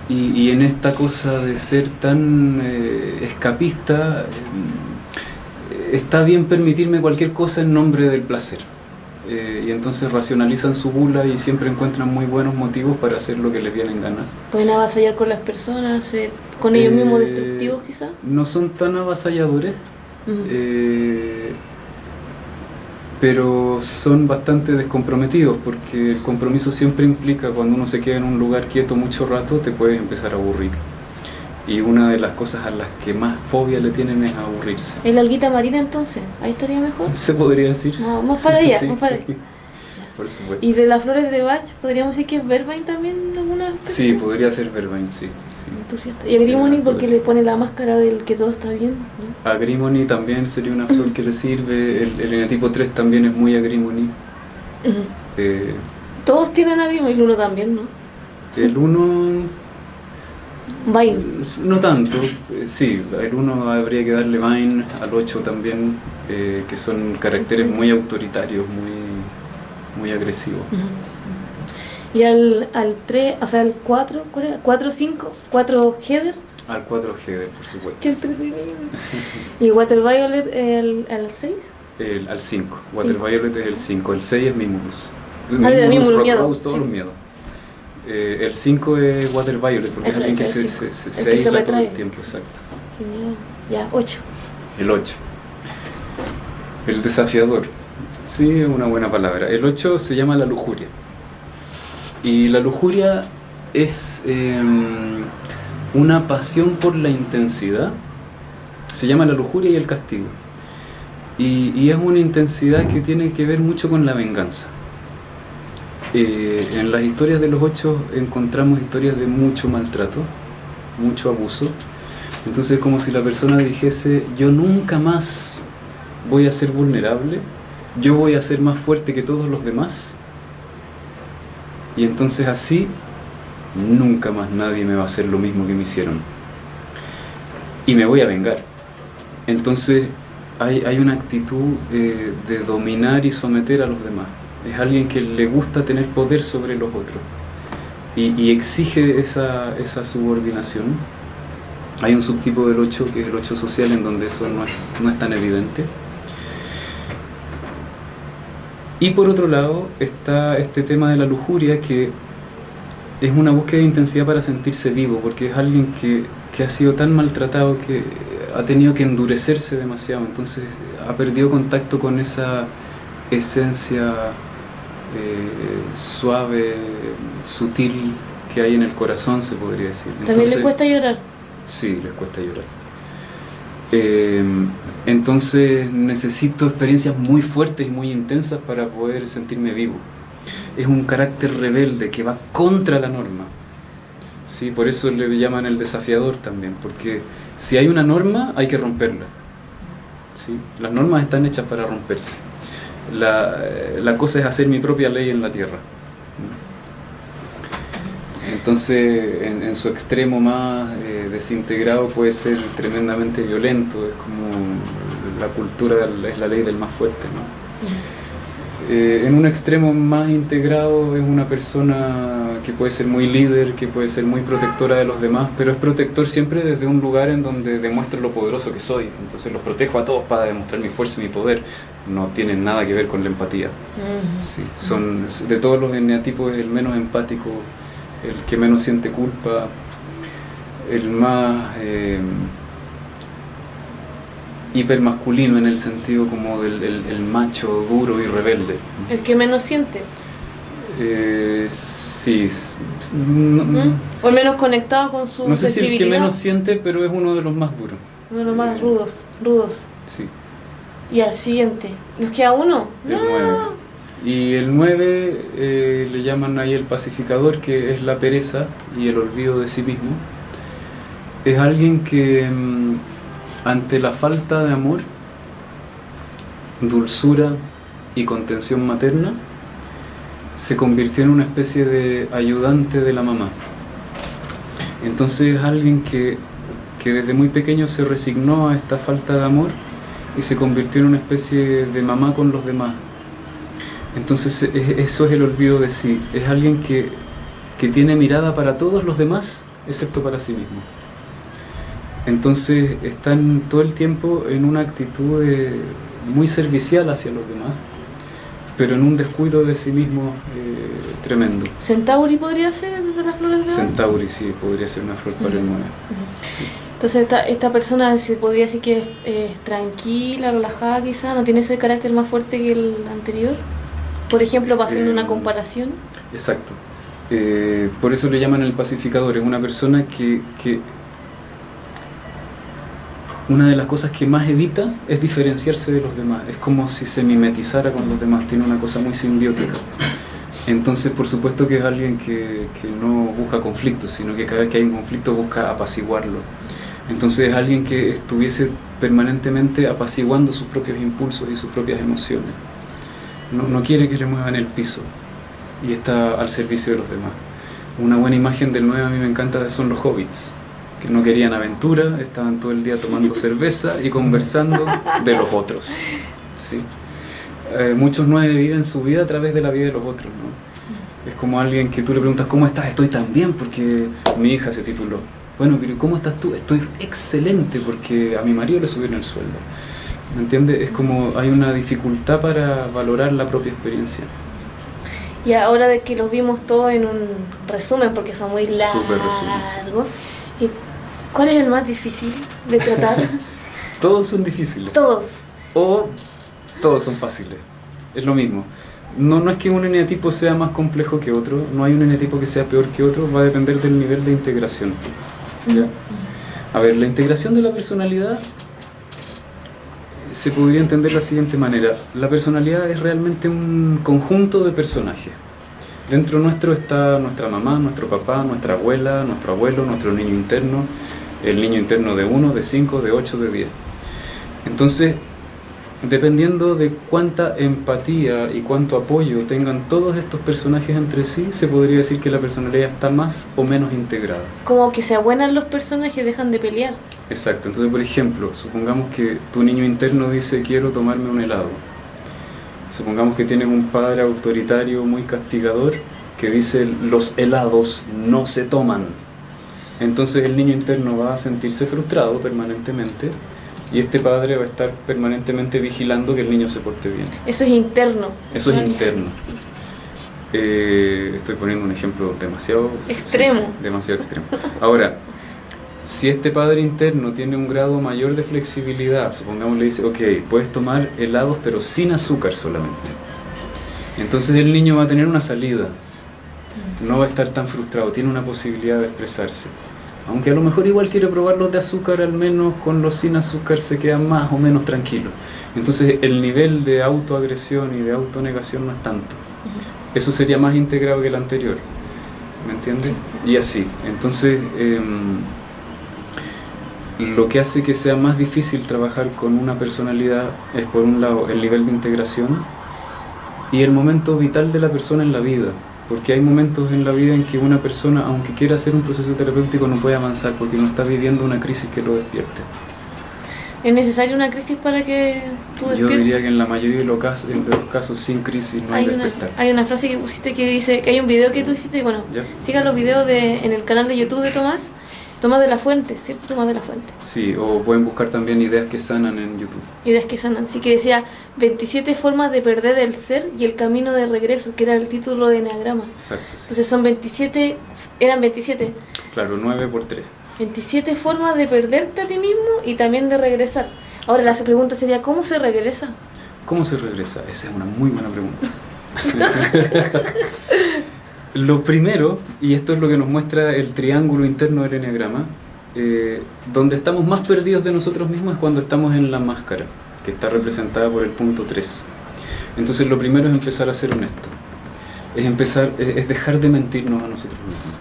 Y en esta cosa de ser tan escapista, está bien permitirme cualquier cosa en nombre del placer. Y entonces racionalizan su gula y siempre encuentran muy buenos motivos para hacer lo que les viene en gana. ¿Pueden avasallar con las personas, con ellos mismos destructivos quizás? No son tan avasalladores, pero son bastante descomprometidos, porque el compromiso siempre implica, cuando uno se queda en un lugar quieto mucho rato, te puedes empezar a aburrir. Y una de las cosas a las que más fobia le tienen es aburrirse. ¿En la alguita marina entonces? ¿Ahí estaría mejor? Se podría decir. No, más para allá, sí, más para sí. allá. Por supuesto. ¿Y de las flores de Bach podríamos decir que es Vervain también en alguna aspecto? Sí, podría ser Vervain, sí. Entusiasta. Y Agrimony porque le pone la máscara del que todo está bien, ¿no? Agrimony también sería una flor que le sirve. El eneatipo 3 también es muy Agrimony. Todos tienen Agrimony, el 1 también, ¿no? El 1... Vine. No tanto, sí, el 1 habría que darle Vine, al 8 también, que son caracteres muy autoritarios, muy agresivos. Y al 3, o sea, al 4, ¿cuál era? 4, 5, 4 Heather. Al 4G, por supuesto. Qué entretenido. ¿Y Water Violet al 6? Al 5. Water Violet es el 5. El 6 es Mimulus. Mimulus, Rock miedo. Rose, todos los miedos. El 5 es Water Violet, porque es alguien que se aísla todo el tiempo. Exacto. Genial. Ya, 8. El 8. El desafiador. Sí, es una buena palabra. El 8 se llama la lujuria. Y la lujuria es una pasión por la intensidad. Se llama la lujuria y el castigo. Y es una intensidad que tiene que ver mucho con la venganza. En las historias de los 8 encontramos historias de mucho maltrato, mucho abuso. Entonces es como si la persona dijese, yo nunca más voy a ser vulnerable, yo voy a ser más fuerte que todos los demás. Y entonces así, nunca más nadie me va a hacer lo mismo que me hicieron. Y me voy a vengar. Entonces hay una actitud de dominar y someter a los demás. Es alguien que le gusta tener poder sobre los otros. Y exige esa subordinación. Hay un subtipo del 8 que es el 8 social, en donde eso no es tan evidente. Y por otro lado está este tema de la lujuria, que es una búsqueda de intensidad para sentirse vivo, porque es alguien que ha sido tan maltratado que ha tenido que endurecerse demasiado, entonces ha perdido contacto con esa esencia suave, sutil que hay en el corazón, se podría decir. ¿También entonces, le cuesta llorar? Sí, les cuesta llorar. Entonces necesito experiencias muy fuertes y muy intensas para poder sentirme vivo. es un carácter rebelde que va contra la norma. ¿Sí? Por eso le llaman el desafiador también, porque si hay una norma hay que romperla. ¿Sí? Las normas están hechas para romperse. La cosa es hacer mi propia ley en la tierra. Entonces, en su extremo más desintegrado puede ser tremendamente violento, es como la cultura, es la ley del más fuerte, ¿no? En un extremo más integrado es una persona que puede ser muy líder, que puede ser muy protectora de los demás, pero es protector siempre desde un lugar en donde demuestro lo poderoso que soy. Entonces los protejo a todos para demostrar mi fuerza y mi poder. No tienen nada que ver con la empatía. Sí, son, de todos los eneatipos es el menos empático, el que menos siente culpa, el más hipermasculino en el sentido como del el macho duro y rebelde. El que menos siente. Sí. O el menos conectado con su no sé si sensibilidad. el que menos siente, pero es uno de los más duros. Uno de los más rudos. Sí. Y al siguiente. ¿Nos queda uno? El 9. Y el 9 le llaman ahí el pacificador, que es la pereza y el olvido de sí mismo. Es alguien que ante la falta de amor, dulzura y contención materna, se convirtió en una especie de ayudante de la mamá. Entonces es alguien que desde muy pequeño se resignó a esta falta de amor y se convirtió en una especie de mamá con los demás. Entonces eso es el olvido de sí. Es alguien que tiene mirada para todos los demás, excepto para sí mismo. Entonces están todo el tiempo en una actitud muy servicial hacia los demás, pero en un descuido de sí mismo tremendo. ¿Centauri podría ser desde las flores de Centauri, sí, podría ser una flor para el 9. Sí. Entonces esta persona se podría decir que es tranquila, relajada quizá, no tiene ese carácter más fuerte que el anterior. Por ejemplo, para hacer una comparación. Exacto. Por eso le llaman el pacificador. Es una persona que una de las cosas que más evita es diferenciarse de los demás. Es como si se mimetizara con los demás. Tiene una cosa muy simbiótica. Entonces, por supuesto que es alguien que no busca conflictos, sino que cada vez que hay un conflicto busca apaciguarlo. Entonces es alguien que estuviese permanentemente apaciguando sus propios impulsos y sus propias emociones. No quiere que le muevan el piso y está al servicio de los demás. Una buena imagen del 9 a mí me encanta son los hobbits, que no querían aventura, estaban todo el día tomando cerveza y conversando de los otros. ¿Sí? Muchos 9 viven su vida a través de la vida de los otros, ¿no? Es como alguien que tú le preguntas ¿cómo estás? Estoy tan bien porque mi hija se tituló. Bueno, pero ¿cómo estás tú? Estoy excelente porque a mi marido le subieron el sueldo. ¿Me entiendes? Es como hay una dificultad para valorar la propia experiencia. Y ahora de que los vimos todos en un resumen, porque son muy largos, Súper resumen, sí. ¿Y cuál es el más difícil de tratar? Todos son difíciles. Todos. O todos son fáciles. Es lo mismo. No es que un eneatipo sea más complejo que otro, no hay un eneatipo que sea peor que otro, va a depender del nivel de integración. ¿Ya? A ver, la integración de la personalidad se podría entender de la siguiente manera. La personalidad es realmente un conjunto de personajes. Dentro nuestro está nuestra mamá, nuestro papá, nuestra abuela, nuestro abuelo, nuestro niño interno, el niño interno de 1, de 5, de 8, de 10. Entonces, dependiendo de cuánta empatía y cuánto apoyo tengan todos estos personajes entre sí, se podría decir que la personalidad está más o menos integrada. Como que se abuenan los personajes, dejan de pelear. Exacto. Entonces, por ejemplo, supongamos que tu niño interno dice quiero tomarme un helado. Supongamos que tienes un padre autoritario muy castigador que dice los helados no se toman. Entonces el niño interno va a sentirse frustrado permanentemente y este padre va a estar permanentemente vigilando que el niño se porte bien. Eso es interno. Eso es interno. Estoy poniendo un ejemplo demasiado extremo. Sí, demasiado extremo. Ahora, si este padre interno tiene un grado mayor de flexibilidad, supongamos le dice, ok, puedes tomar helados pero sin azúcar solamente. Entonces el niño va a tener una salida, no va a estar tan frustrado, tiene una posibilidad de expresarse. Aunque a lo mejor igual quiere probar los de azúcar, al menos con los sin azúcar se queda más o menos tranquilo. Entonces el nivel de autoagresión y de autonegación no es tanto. Eso sería más integrado que el anterior, ¿me entiendes? Sí. Y así. Entonces, lo que hace que sea más difícil trabajar con una personalidad es, por un lado, el nivel de integración y el momento vital de la persona en la vida. Porque hay momentos en la vida en que una persona, aunque quiera hacer un proceso terapéutico, no puede avanzar porque no está viviendo una crisis que lo despierte. ¿Es necesaria una crisis para que tú despiertes? Yo diría que en la mayoría de los casos sin crisis no hay despertar. Hay una frase que pusiste que dice, que hay un video que tú hiciste, bueno, ¿Ya? sigan los videos en el canal de YouTube de Tomás de la Fuente, ¿cierto? Tomás de la Fuente. Sí, o pueden buscar también Ideas que Sanan en YouTube. Ideas que sanan. Sí, que decía 27 formas de perder el ser y el camino de regreso, que era el título de Enneagrama. Exacto, sí. Entonces son 27, eran 27. Claro, 9 por 3. 27 formas de perderte a ti mismo y también de regresar. Ahora Sí. la pregunta sería, ¿cómo se regresa? ¿Cómo se regresa? Esa es una muy buena pregunta. Lo primero, y esto es lo que nos muestra el triángulo interno del Enneagrama, donde estamos más perdidos de nosotros mismos es cuando estamos en la máscara, que está representada por el punto 3. Entonces lo primero es empezar a ser honesto, es dejar de mentirnos a nosotros mismos,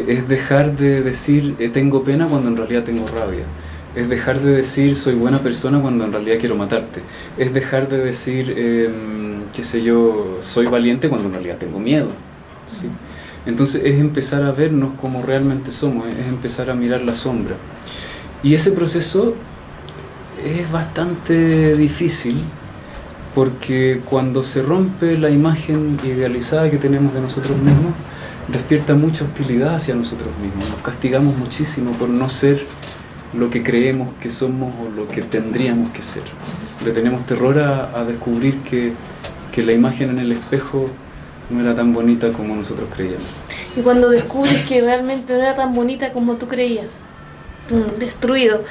es dejar de decir tengo pena cuando en realidad tengo rabia, es dejar de decir soy buena persona cuando en realidad quiero matarte, es dejar de decir qué sé yo, soy valiente cuando en realidad tengo miedo, ¿sí? Entonces es empezar a vernos como realmente somos, es empezar a mirar la sombra. Y ese proceso es bastante difícil porque cuando se rompe la imagen idealizada que tenemos de nosotros mismos, despierta mucha hostilidad hacia nosotros mismos. Nos castigamos muchísimo por no ser lo que creemos que somos o lo que tendríamos que ser. Le tenemos terror a descubrir que la imagen en el espejo no era tan bonita como nosotros creíamos. Y cuando descubres que realmente no era tan bonita como tú creías, destruido,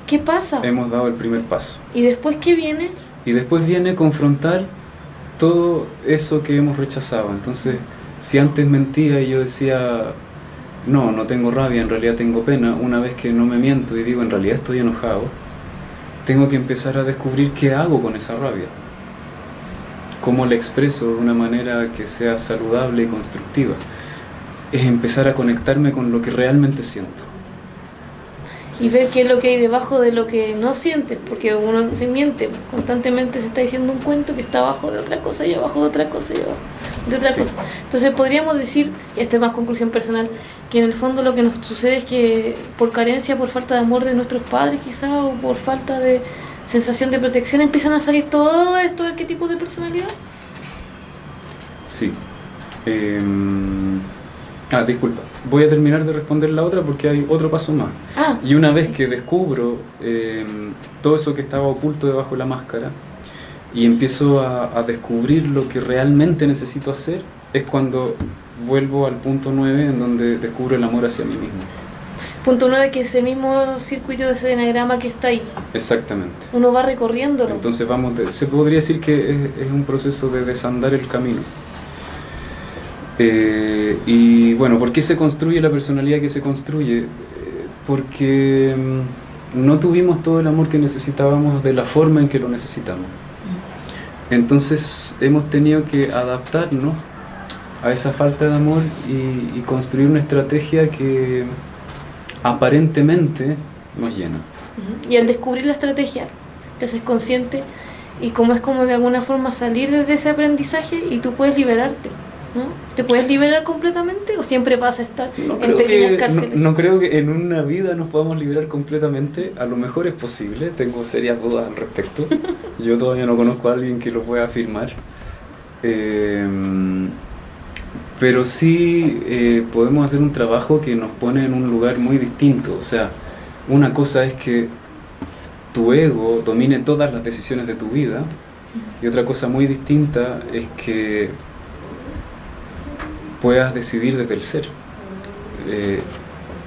¿qué pasa? Hemos dado el primer paso. ¿Y después qué viene? Y después viene confrontar todo eso que hemos rechazado. Entonces, si antes mentía y yo decía, no tengo rabia, en realidad tengo pena, una vez que no me miento y digo, en realidad estoy enojado, tengo que empezar a descubrir qué hago con esa rabia. Cómo la expreso de una manera que sea saludable y constructiva. Es empezar a conectarme con lo que realmente siento. Y ver qué es lo que hay debajo de lo que no sientes, porque uno se miente, constantemente se está diciendo un cuento que está abajo de otra cosa y abajo de otra cosa y abajo de otra Sí. cosa. Entonces podríamos decir, y esto es más conclusión personal, que en el fondo lo que nos sucede es que por carencia, por falta de amor de nuestros padres quizás, o por falta de sensación de protección, empiezan a salir todo estos arquetipos de personalidad. Sí. Disculpa. Voy a terminar de responder la otra porque hay otro paso más. Y una vez que descubro todo eso que estaba oculto debajo de la máscara y empiezo a descubrir lo que realmente necesito hacer, es cuando vuelvo al punto 9 en donde descubro el amor hacia mí mismo. Punto 9, que es ese mismo circuito de ese enagrama que está ahí. Exactamente. Uno va recorriéndolo. Entonces se podría decir que es un proceso de desandar el camino. Y bueno, ¿por qué se construye la personalidad que se construye? Porque no tuvimos todo el amor que necesitábamos de la forma en que lo necesitamos. Entonces hemos tenido que adaptarnos a esa falta de amor y construir una estrategia que aparentemente nos llena. Y al descubrir la estrategia, te haces consciente y como es como de alguna forma salir de ese aprendizaje y tú puedes liberarte, ¿no? ¿Te puedes liberar completamente o siempre vas a estar en pequeñas cárceles? No creo que en una vida nos podamos liberar completamente. A lo mejor es posible, tengo serias dudas al respecto. Yo todavía no conozco a alguien que lo pueda afirmar. Pero sí podemos hacer un trabajo que nos pone en un lugar muy distinto. O sea, una cosa es que tu ego domine todas las decisiones de tu vida y otra cosa muy distinta es que puedas decidir desde el ser.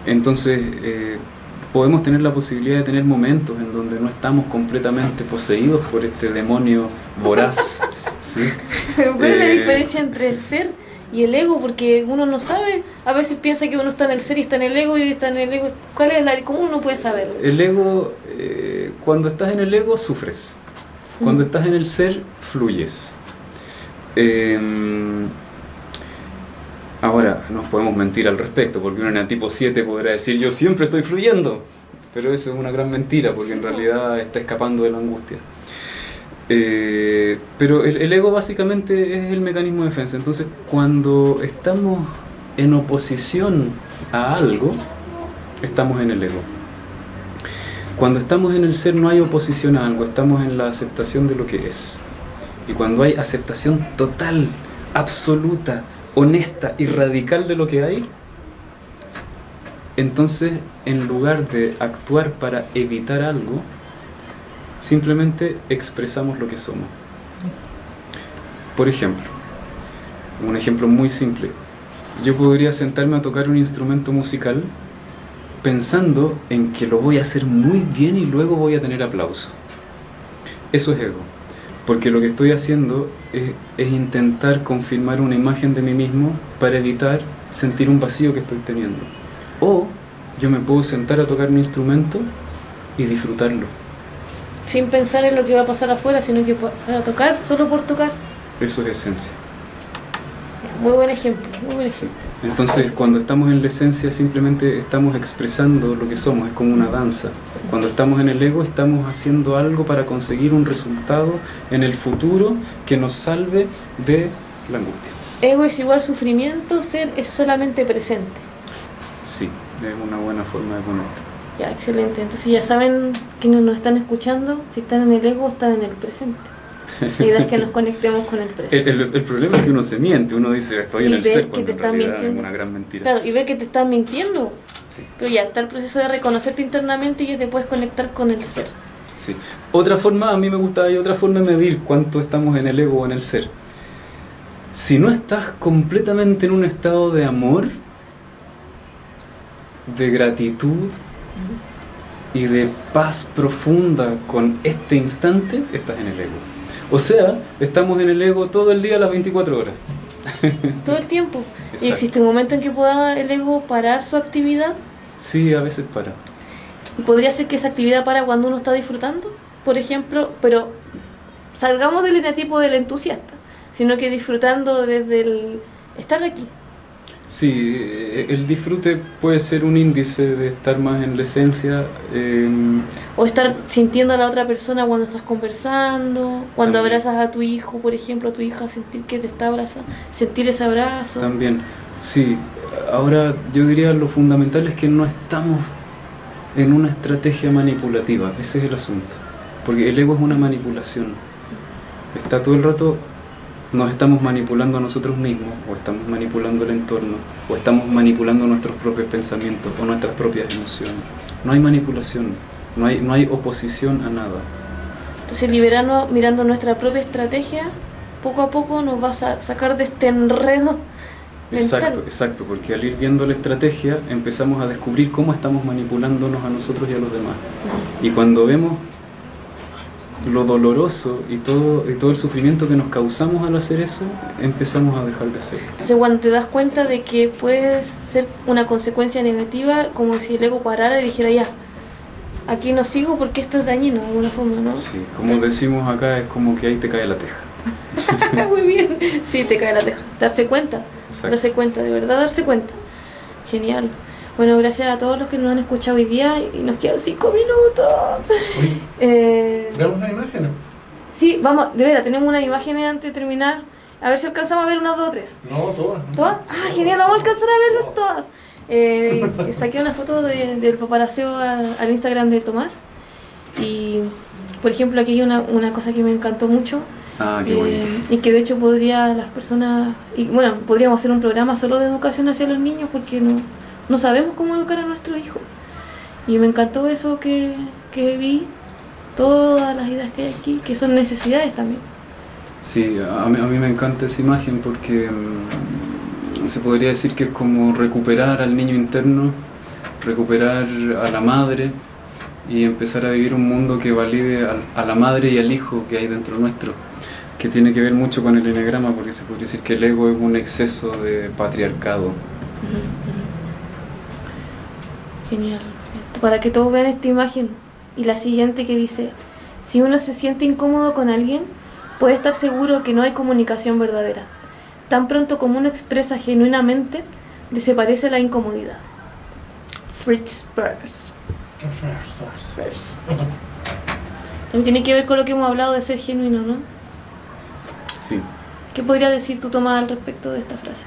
Entonces podemos tener la posibilidad de tener momentos en donde no estamos completamente poseídos por este demonio voraz, ¿sí? Pero ¿cuál es la diferencia entre el ser y el ego? Porque uno no sabe, a veces piensa que uno está en el ser y está en el ego y está en el ego. ¿Cómo uno puede saber? El ego, cuando estás en el ego sufres, cuando estás en el ser fluyes. Ahora, nos podemos mentir al respecto, porque un enatipo 7 podrá decir yo siempre estoy fluyendo, pero eso es una gran mentira, porque en realidad está escapando de la angustia. Pero el ego básicamente es el mecanismo de defensa. Entonces, cuando estamos en oposición a algo, estamos en el ego. Cuando estamos en el ser no hay oposición a algo, estamos en la aceptación de lo que es. Y cuando hay aceptación total, absoluta, honesta y radical de lo que hay, entonces en lugar de actuar para evitar algo, simplemente expresamos lo que somos. Por ejemplo, un ejemplo muy simple, yo podría sentarme a tocar un instrumento musical pensando en que lo voy a hacer muy bien y luego voy a tener aplauso. Eso es ego, porque lo que estoy haciendo es intentar confirmar una imagen de mí mismo para evitar sentir un vacío que estoy teniendo. O yo me puedo sentar a tocar mi instrumento y disfrutarlo. Sin pensar en lo que va a pasar afuera, sino que para tocar, solo por tocar. Eso es esencia. Muy buen ejemplo, muy buen ejemplo. Entonces, cuando estamos en la esencia, simplemente estamos expresando lo que somos, es como una danza. Cuando estamos en el ego, estamos haciendo algo para conseguir un resultado en el futuro que nos salve de la angustia. Ego es igual sufrimiento, ser es solamente presente. Sí, es una buena forma de ponerlo. Ya, excelente. Entonces ya saben quienes nos están escuchando, si están en el ego, están en el presente. La idea es que nos conectemos con el presente. El problema es que uno se miente, uno dice estoy en el ser cuando en realidad es una gran mentira. Claro, y ver que te están mintiendo. Sí. Pero ya, está el proceso de reconocerte internamente y ya te puedes conectar con el ser. Sí. Otra forma, a mí me gusta, hay otra forma de medir cuánto estamos en el ego o en el ser. Si no estás completamente en un estado de amor, de gratitud y de paz profunda con este instante, estás en el ego. O sea, estamos en el ego todo el día a las 24 horas. Todo el tiempo. Exacto. ¿Y existe un momento en que pueda el ego parar su actividad? Sí, a veces para. ¿Y podría ser que esa actividad para cuando uno está disfrutando? Por ejemplo, pero salgamos del eneatipo del entusiasta, sino que disfrutando desde el estar aquí. Sí, el disfrute puede ser un índice de estar más en la esencia. O estar sintiendo a la otra persona cuando estás conversando, cuando También. abrazas a tu hijo, por ejemplo, a tu hija, sentir que te está abrazando, sentir ese abrazo. También, sí. Ahora yo diría lo fundamental es que no estamos en una estrategia manipulativa, ese es el asunto. Porque el ego es una manipulación. Está todo el rato, nos estamos manipulando a nosotros mismos, o estamos manipulando el entorno, o estamos manipulando nuestros propios pensamientos, o nuestras propias emociones. No hay manipulación, no hay oposición a nada. Entonces, liberarnos, mirando nuestra propia estrategia, poco a poco nos va a sacar de este enredo mental. Exacto, porque al ir viendo la estrategia empezamos a descubrir cómo estamos manipulándonos a nosotros y a los demás. Y cuando vemos lo doloroso y todo el sufrimiento que nos causamos al hacer eso, empezamos a dejar de hacerlo. Entonces, cuando te das cuenta de que puede ser una consecuencia negativa, como si el ego parara y dijera ya, aquí no sigo porque esto es dañino de alguna forma, ¿no? Sí, como decimos acá, es como que ahí te cae la teja. Muy bien, sí, te cae la teja. Darse cuenta, Exacto. darse cuenta, de verdad darse cuenta. Genial. Bueno, gracias a todos los que nos han escuchado hoy día y nos quedan 5 minutos. Veamos las imágenes. Sí, vamos, de veras, tenemos unas imágenes antes de terminar. A ver si alcanzamos a ver unas 2 o 3. No, todas. ¿no? ¿Todas? Ah, genial, vamos a alcanzar a verlas todas. Saqué una foto del paparazzo al Instagram de Tomás. Y, por ejemplo, aquí hay una cosa que me encantó mucho. Ah, qué bonito. Y que de hecho podría las personas... Y bueno, podríamos hacer un programa solo de educación hacia los niños porque no sabemos cómo educar a nuestros hijos. Y me encantó eso que vi, todas las ideas que hay aquí, que son necesidades también. Sí, a mí me encanta esa imagen porque se podría decir que es como recuperar al niño interno, recuperar a la madre y empezar a vivir un mundo que valide a la madre y al hijo que hay dentro nuestro, que tiene que ver mucho con el eneagrama, porque se podría decir que el ego es un exceso de patriarcado. Genial. Para que todos vean esta imagen y la siguiente que dice, si uno se siente incómodo con alguien, puede estar seguro que no hay comunicación verdadera. Tan pronto como uno expresa genuinamente, desaparece la incomodidad. Fritz Perls. También tiene que ver con lo que hemos hablado de ser genuino, ¿no? Sí. ¿Qué podrías decir tú, Tomás, al respecto de esta frase?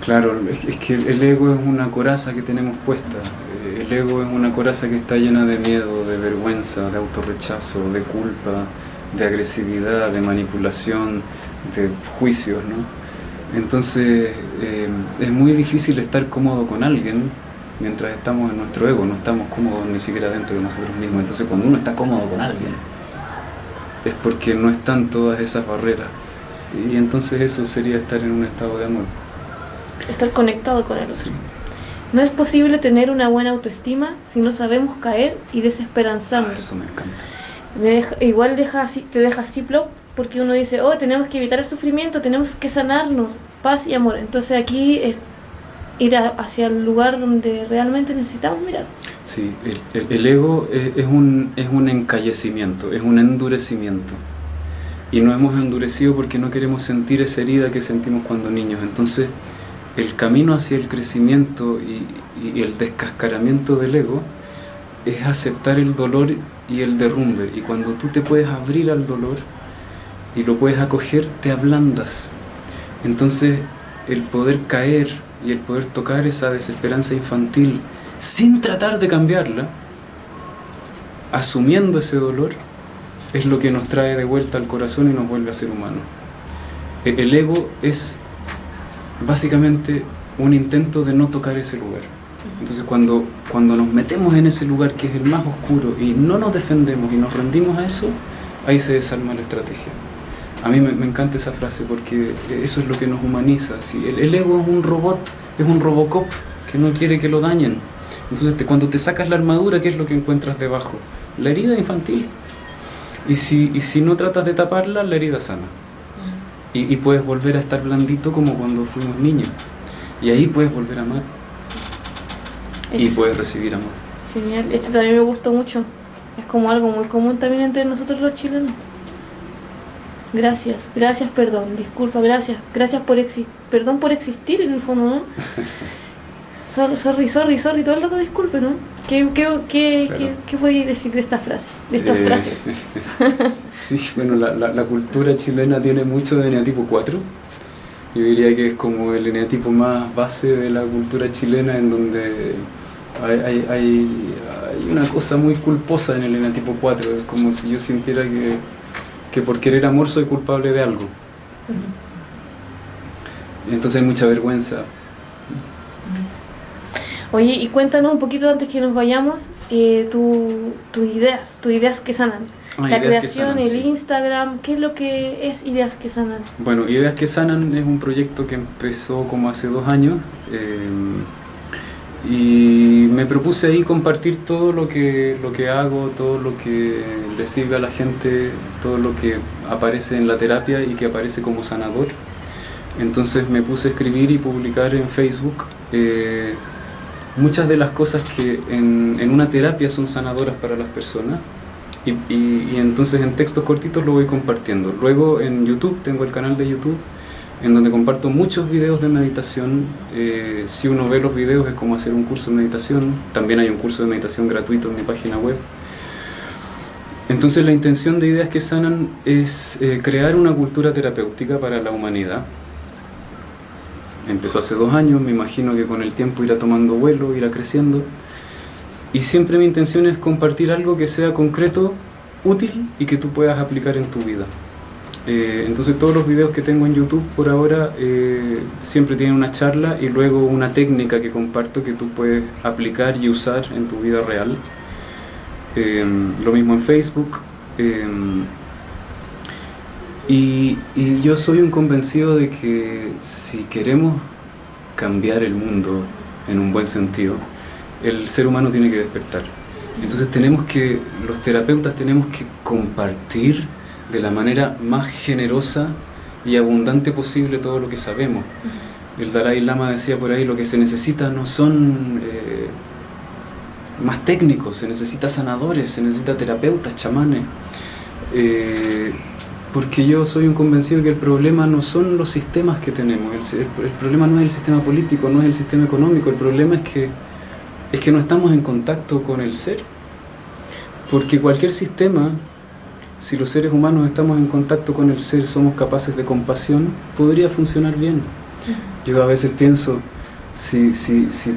Claro, es que el ego es una coraza que tenemos puesta. El ego es una coraza que está llena de miedo, de vergüenza, de autorrechazo, de culpa, de agresividad, de manipulación, de juicios, ¿no? Entonces es muy difícil estar cómodo con alguien mientras estamos en nuestro ego, no estamos cómodos ni siquiera dentro de nosotros mismos. Entonces cuando uno está cómodo con alguien es porque no están todas esas barreras, y entonces eso sería estar en un estado de amor. Estar conectado con él. Sí. No es posible tener una buena autoestima si no sabemos caer y desesperanzarnos. Eso me encanta. Igual te deja así plop, porque uno dice, oh, tenemos que evitar el sufrimiento, tenemos que sanarnos, paz y amor. Entonces aquí es ir hacia el lugar donde realmente necesitamos mirar. Sí, el ego es un encallecimiento, es un endurecimiento. Y nos hemos endurecido porque no queremos sentir esa herida que sentimos cuando niños. Entonces, el camino hacia el crecimiento y el descascaramiento del ego es aceptar el dolor y el derrumbe. Y cuando tú te puedes abrir al dolor y lo puedes acoger, te ablandas. Entonces, el poder caer y el poder tocar esa desesperanza infantil sin tratar de cambiarla, asumiendo ese dolor, es lo que nos trae de vuelta al corazón y nos vuelve a ser humanos. El ego es básicamente un intento de no tocar ese lugar. Entonces cuando nos metemos en ese lugar que es el más oscuro y no nos defendemos y nos rendimos a eso, ahí se desarma la estrategia. A mí me encanta esa frase porque eso es lo que nos humaniza. ¿Sí? El ego es un robot, es un Robocop que no quiere que lo dañen. Entonces cuando te sacas la armadura, ¿qué es lo que encuentras debajo? La herida infantil. Y si no tratas de taparla, la herida sana. Y puedes volver a estar blandito como cuando fuimos niños. Y ahí puedes volver a amar. Y puedes recibir amor. Genial. Este también me gustó mucho. Es como algo muy común también entre nosotros los chilenos. Gracias, perdón, disculpa, gracias por perdón por existir en el fondo, ¿no? Sorry, todo el rato disculpe, ¿no? ¿Qué podéis decir de esta frase, de estas frases? Sí, bueno, la cultura chilena tiene mucho de eneatipo 4. Yo diría que es como el eneatipo más base de la cultura chilena, en donde hay una cosa muy culposa en el eneatipo 4. Es como si yo sintiera que por querer amor soy culpable de algo. Entonces hay mucha vergüenza. Oye, y cuéntanos un poquito antes que nos vayamos, tus ideas que sanan. La creación, el Instagram, ¿qué es lo que es Ideas que Sanan? Bueno, Ideas que Sanan es un proyecto que empezó como hace 2 años, y me propuse ahí compartir todo lo que hago, todo lo que le sirve a la gente, todo lo que aparece en la terapia y que aparece como sanador. Entonces me puse a escribir y publicar en Facebook muchas de las cosas que en una terapia son sanadoras para las personas, y entonces en textos cortitos lo voy compartiendo. Luego en YouTube, tengo el canal de YouTube en donde comparto muchos videos de meditación. Si uno ve los videos es como hacer un curso de meditación. También hay un curso de meditación gratuito en mi página web. Entonces la intención de Ideas que Sanan es crear una cultura terapéutica para la humanidad. Empezó hace 2 años, me imagino que con el tiempo irá tomando vuelo, irá creciendo. Y siempre mi intención es compartir algo que sea concreto, útil y que tú puedas aplicar en tu vida. Entonces todos los videos que tengo en YouTube por ahora siempre tienen una charla y luego una técnica que comparto que tú puedes aplicar y usar en tu vida real. Lo mismo en Facebook. Y yo soy un convencido de que si queremos cambiar el mundo en un buen sentido, el ser humano tiene que despertar. Entonces los terapeutas tenemos que compartir de la manera más generosa y abundante posible todo lo que sabemos. El Dalai Lama decía por ahí, lo que se necesita no son más técnicos, se necesita sanadores, se necesita terapeutas, chamanes. Porque yo soy un convencido que el problema no son los sistemas que tenemos, el problema no es el sistema político, no es el sistema económico, el problema es que no estamos en contacto con el ser. Porque cualquier sistema, si los seres humanos estamos en contacto con el ser, somos capaces de compasión, podría funcionar bien. Yo a veces pienso, si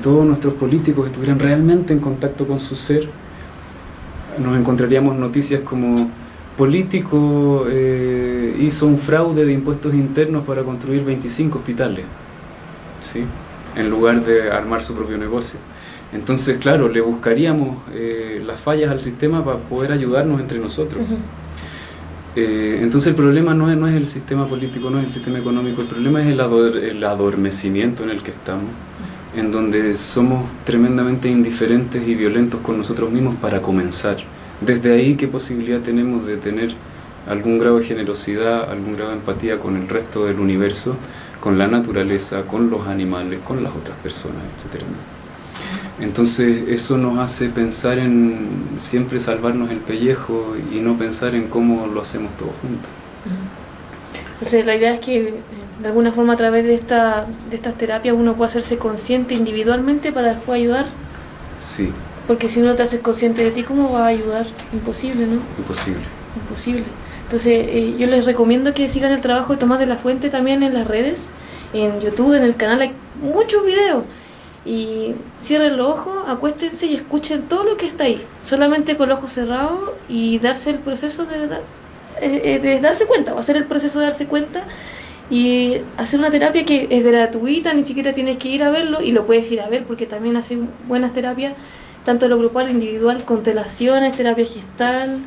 todos nuestros políticos estuvieran realmente en contacto con su ser, nos encontraríamos noticias como: político hizo un fraude de impuestos internos para construir 25 hospitales, ¿sí? En lugar de armar su propio negocio. Entonces, claro, le buscaríamos las fallas al sistema para poder ayudarnos entre nosotros. Entonces el problema no es el sistema político, no es el sistema económico, el problema es el adormecimiento en el que estamos, en donde somos tremendamente indiferentes y violentos con nosotros mismos para comenzar. Desde ahí, ¿qué posibilidad tenemos de tener algún grado de generosidad, algún grado de empatía con el resto del universo, con la naturaleza, con los animales, con las otras personas, etcétera? Entonces eso nos hace pensar en siempre salvarnos el pellejo y no pensar en cómo lo hacemos todos juntos. Entonces la idea es que de alguna forma a través de estas terapias uno puede hacerse consciente individualmente para después ayudar. Sí. Porque si no te haces consciente de ti, ¿cómo vas a ayudar? Imposible, ¿no? Imposible. Imposible. Entonces yo les recomiendo que sigan el trabajo de Tomás de la Fuente también en las redes, en YouTube, en el canal hay muchos videos. Y cierren los ojos, acuéstense y escuchen todo lo que está ahí, solamente con los ojos cerrados, y darse el proceso de darse cuenta, o hacer el proceso de darse cuenta y hacer una terapia que es gratuita, ni siquiera tienes que ir a verlo, y lo puedes ir a ver porque también hace buenas terapias, tanto lo grupal, individual, constelaciones, terapia gestal,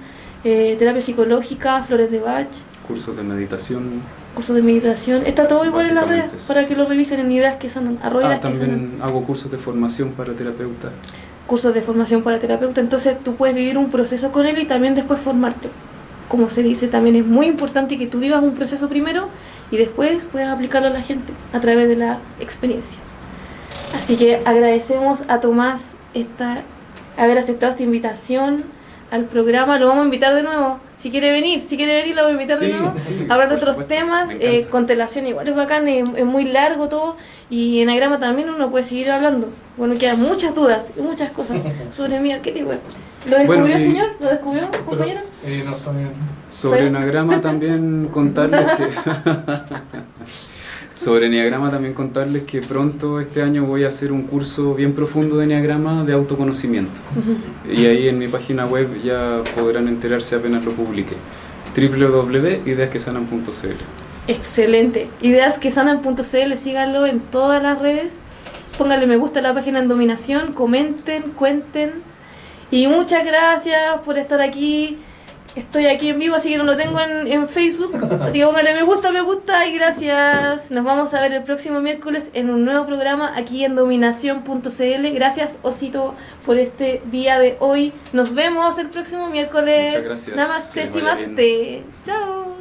terapia psicológica, flores de Bach, cursos de meditación. Está todo igual en las redes para que lo revisen en Ideas que Sanan. También hago cursos de formación para terapeutas. Cursos de formación para terapeuta, entonces tú puedes vivir un proceso con él y también después formarte. Como se dice, también es muy importante que tú vivas un proceso primero y después puedas aplicarlo a la gente a través de la experiencia. Así que agradecemos a Tomás haber aceptado esta invitación al programa. Lo vamos a invitar de nuevo. Si quiere venir, lo voy a invitar de nuevo. Hablar de otros temas. Constelación igual es bacán, es muy largo todo. Y enagrama también uno puede seguir hablando. Bueno, quedan muchas dudas y muchas cosas sobre mi arquetipo. ¿Lo descubrió, señor? ¿Lo descubrió, compañero? No, también. Sobre enagrama también contarles que... Sobre Enneagrama también contarles que pronto este año voy a hacer un curso bien profundo de Enneagrama de autoconocimiento. Y ahí en mi página web ya podrán enterarse apenas lo publique. www.ideasquesanan.cl. Excelente. Ideasquesanan.cl, síganlo en todas las redes. Pónganle me gusta a la página en Dominación, comenten, cuenten. Y muchas gracias por estar aquí. Estoy aquí en vivo, así que no lo tengo en Facebook. Así que pónganle me gusta y gracias. Nos vamos a ver el próximo miércoles en un nuevo programa aquí en Dominación.cl. Gracias, Osito, por este día de hoy. Nos vemos el próximo miércoles. Muchas gracias. Namaste, simaste. Chao.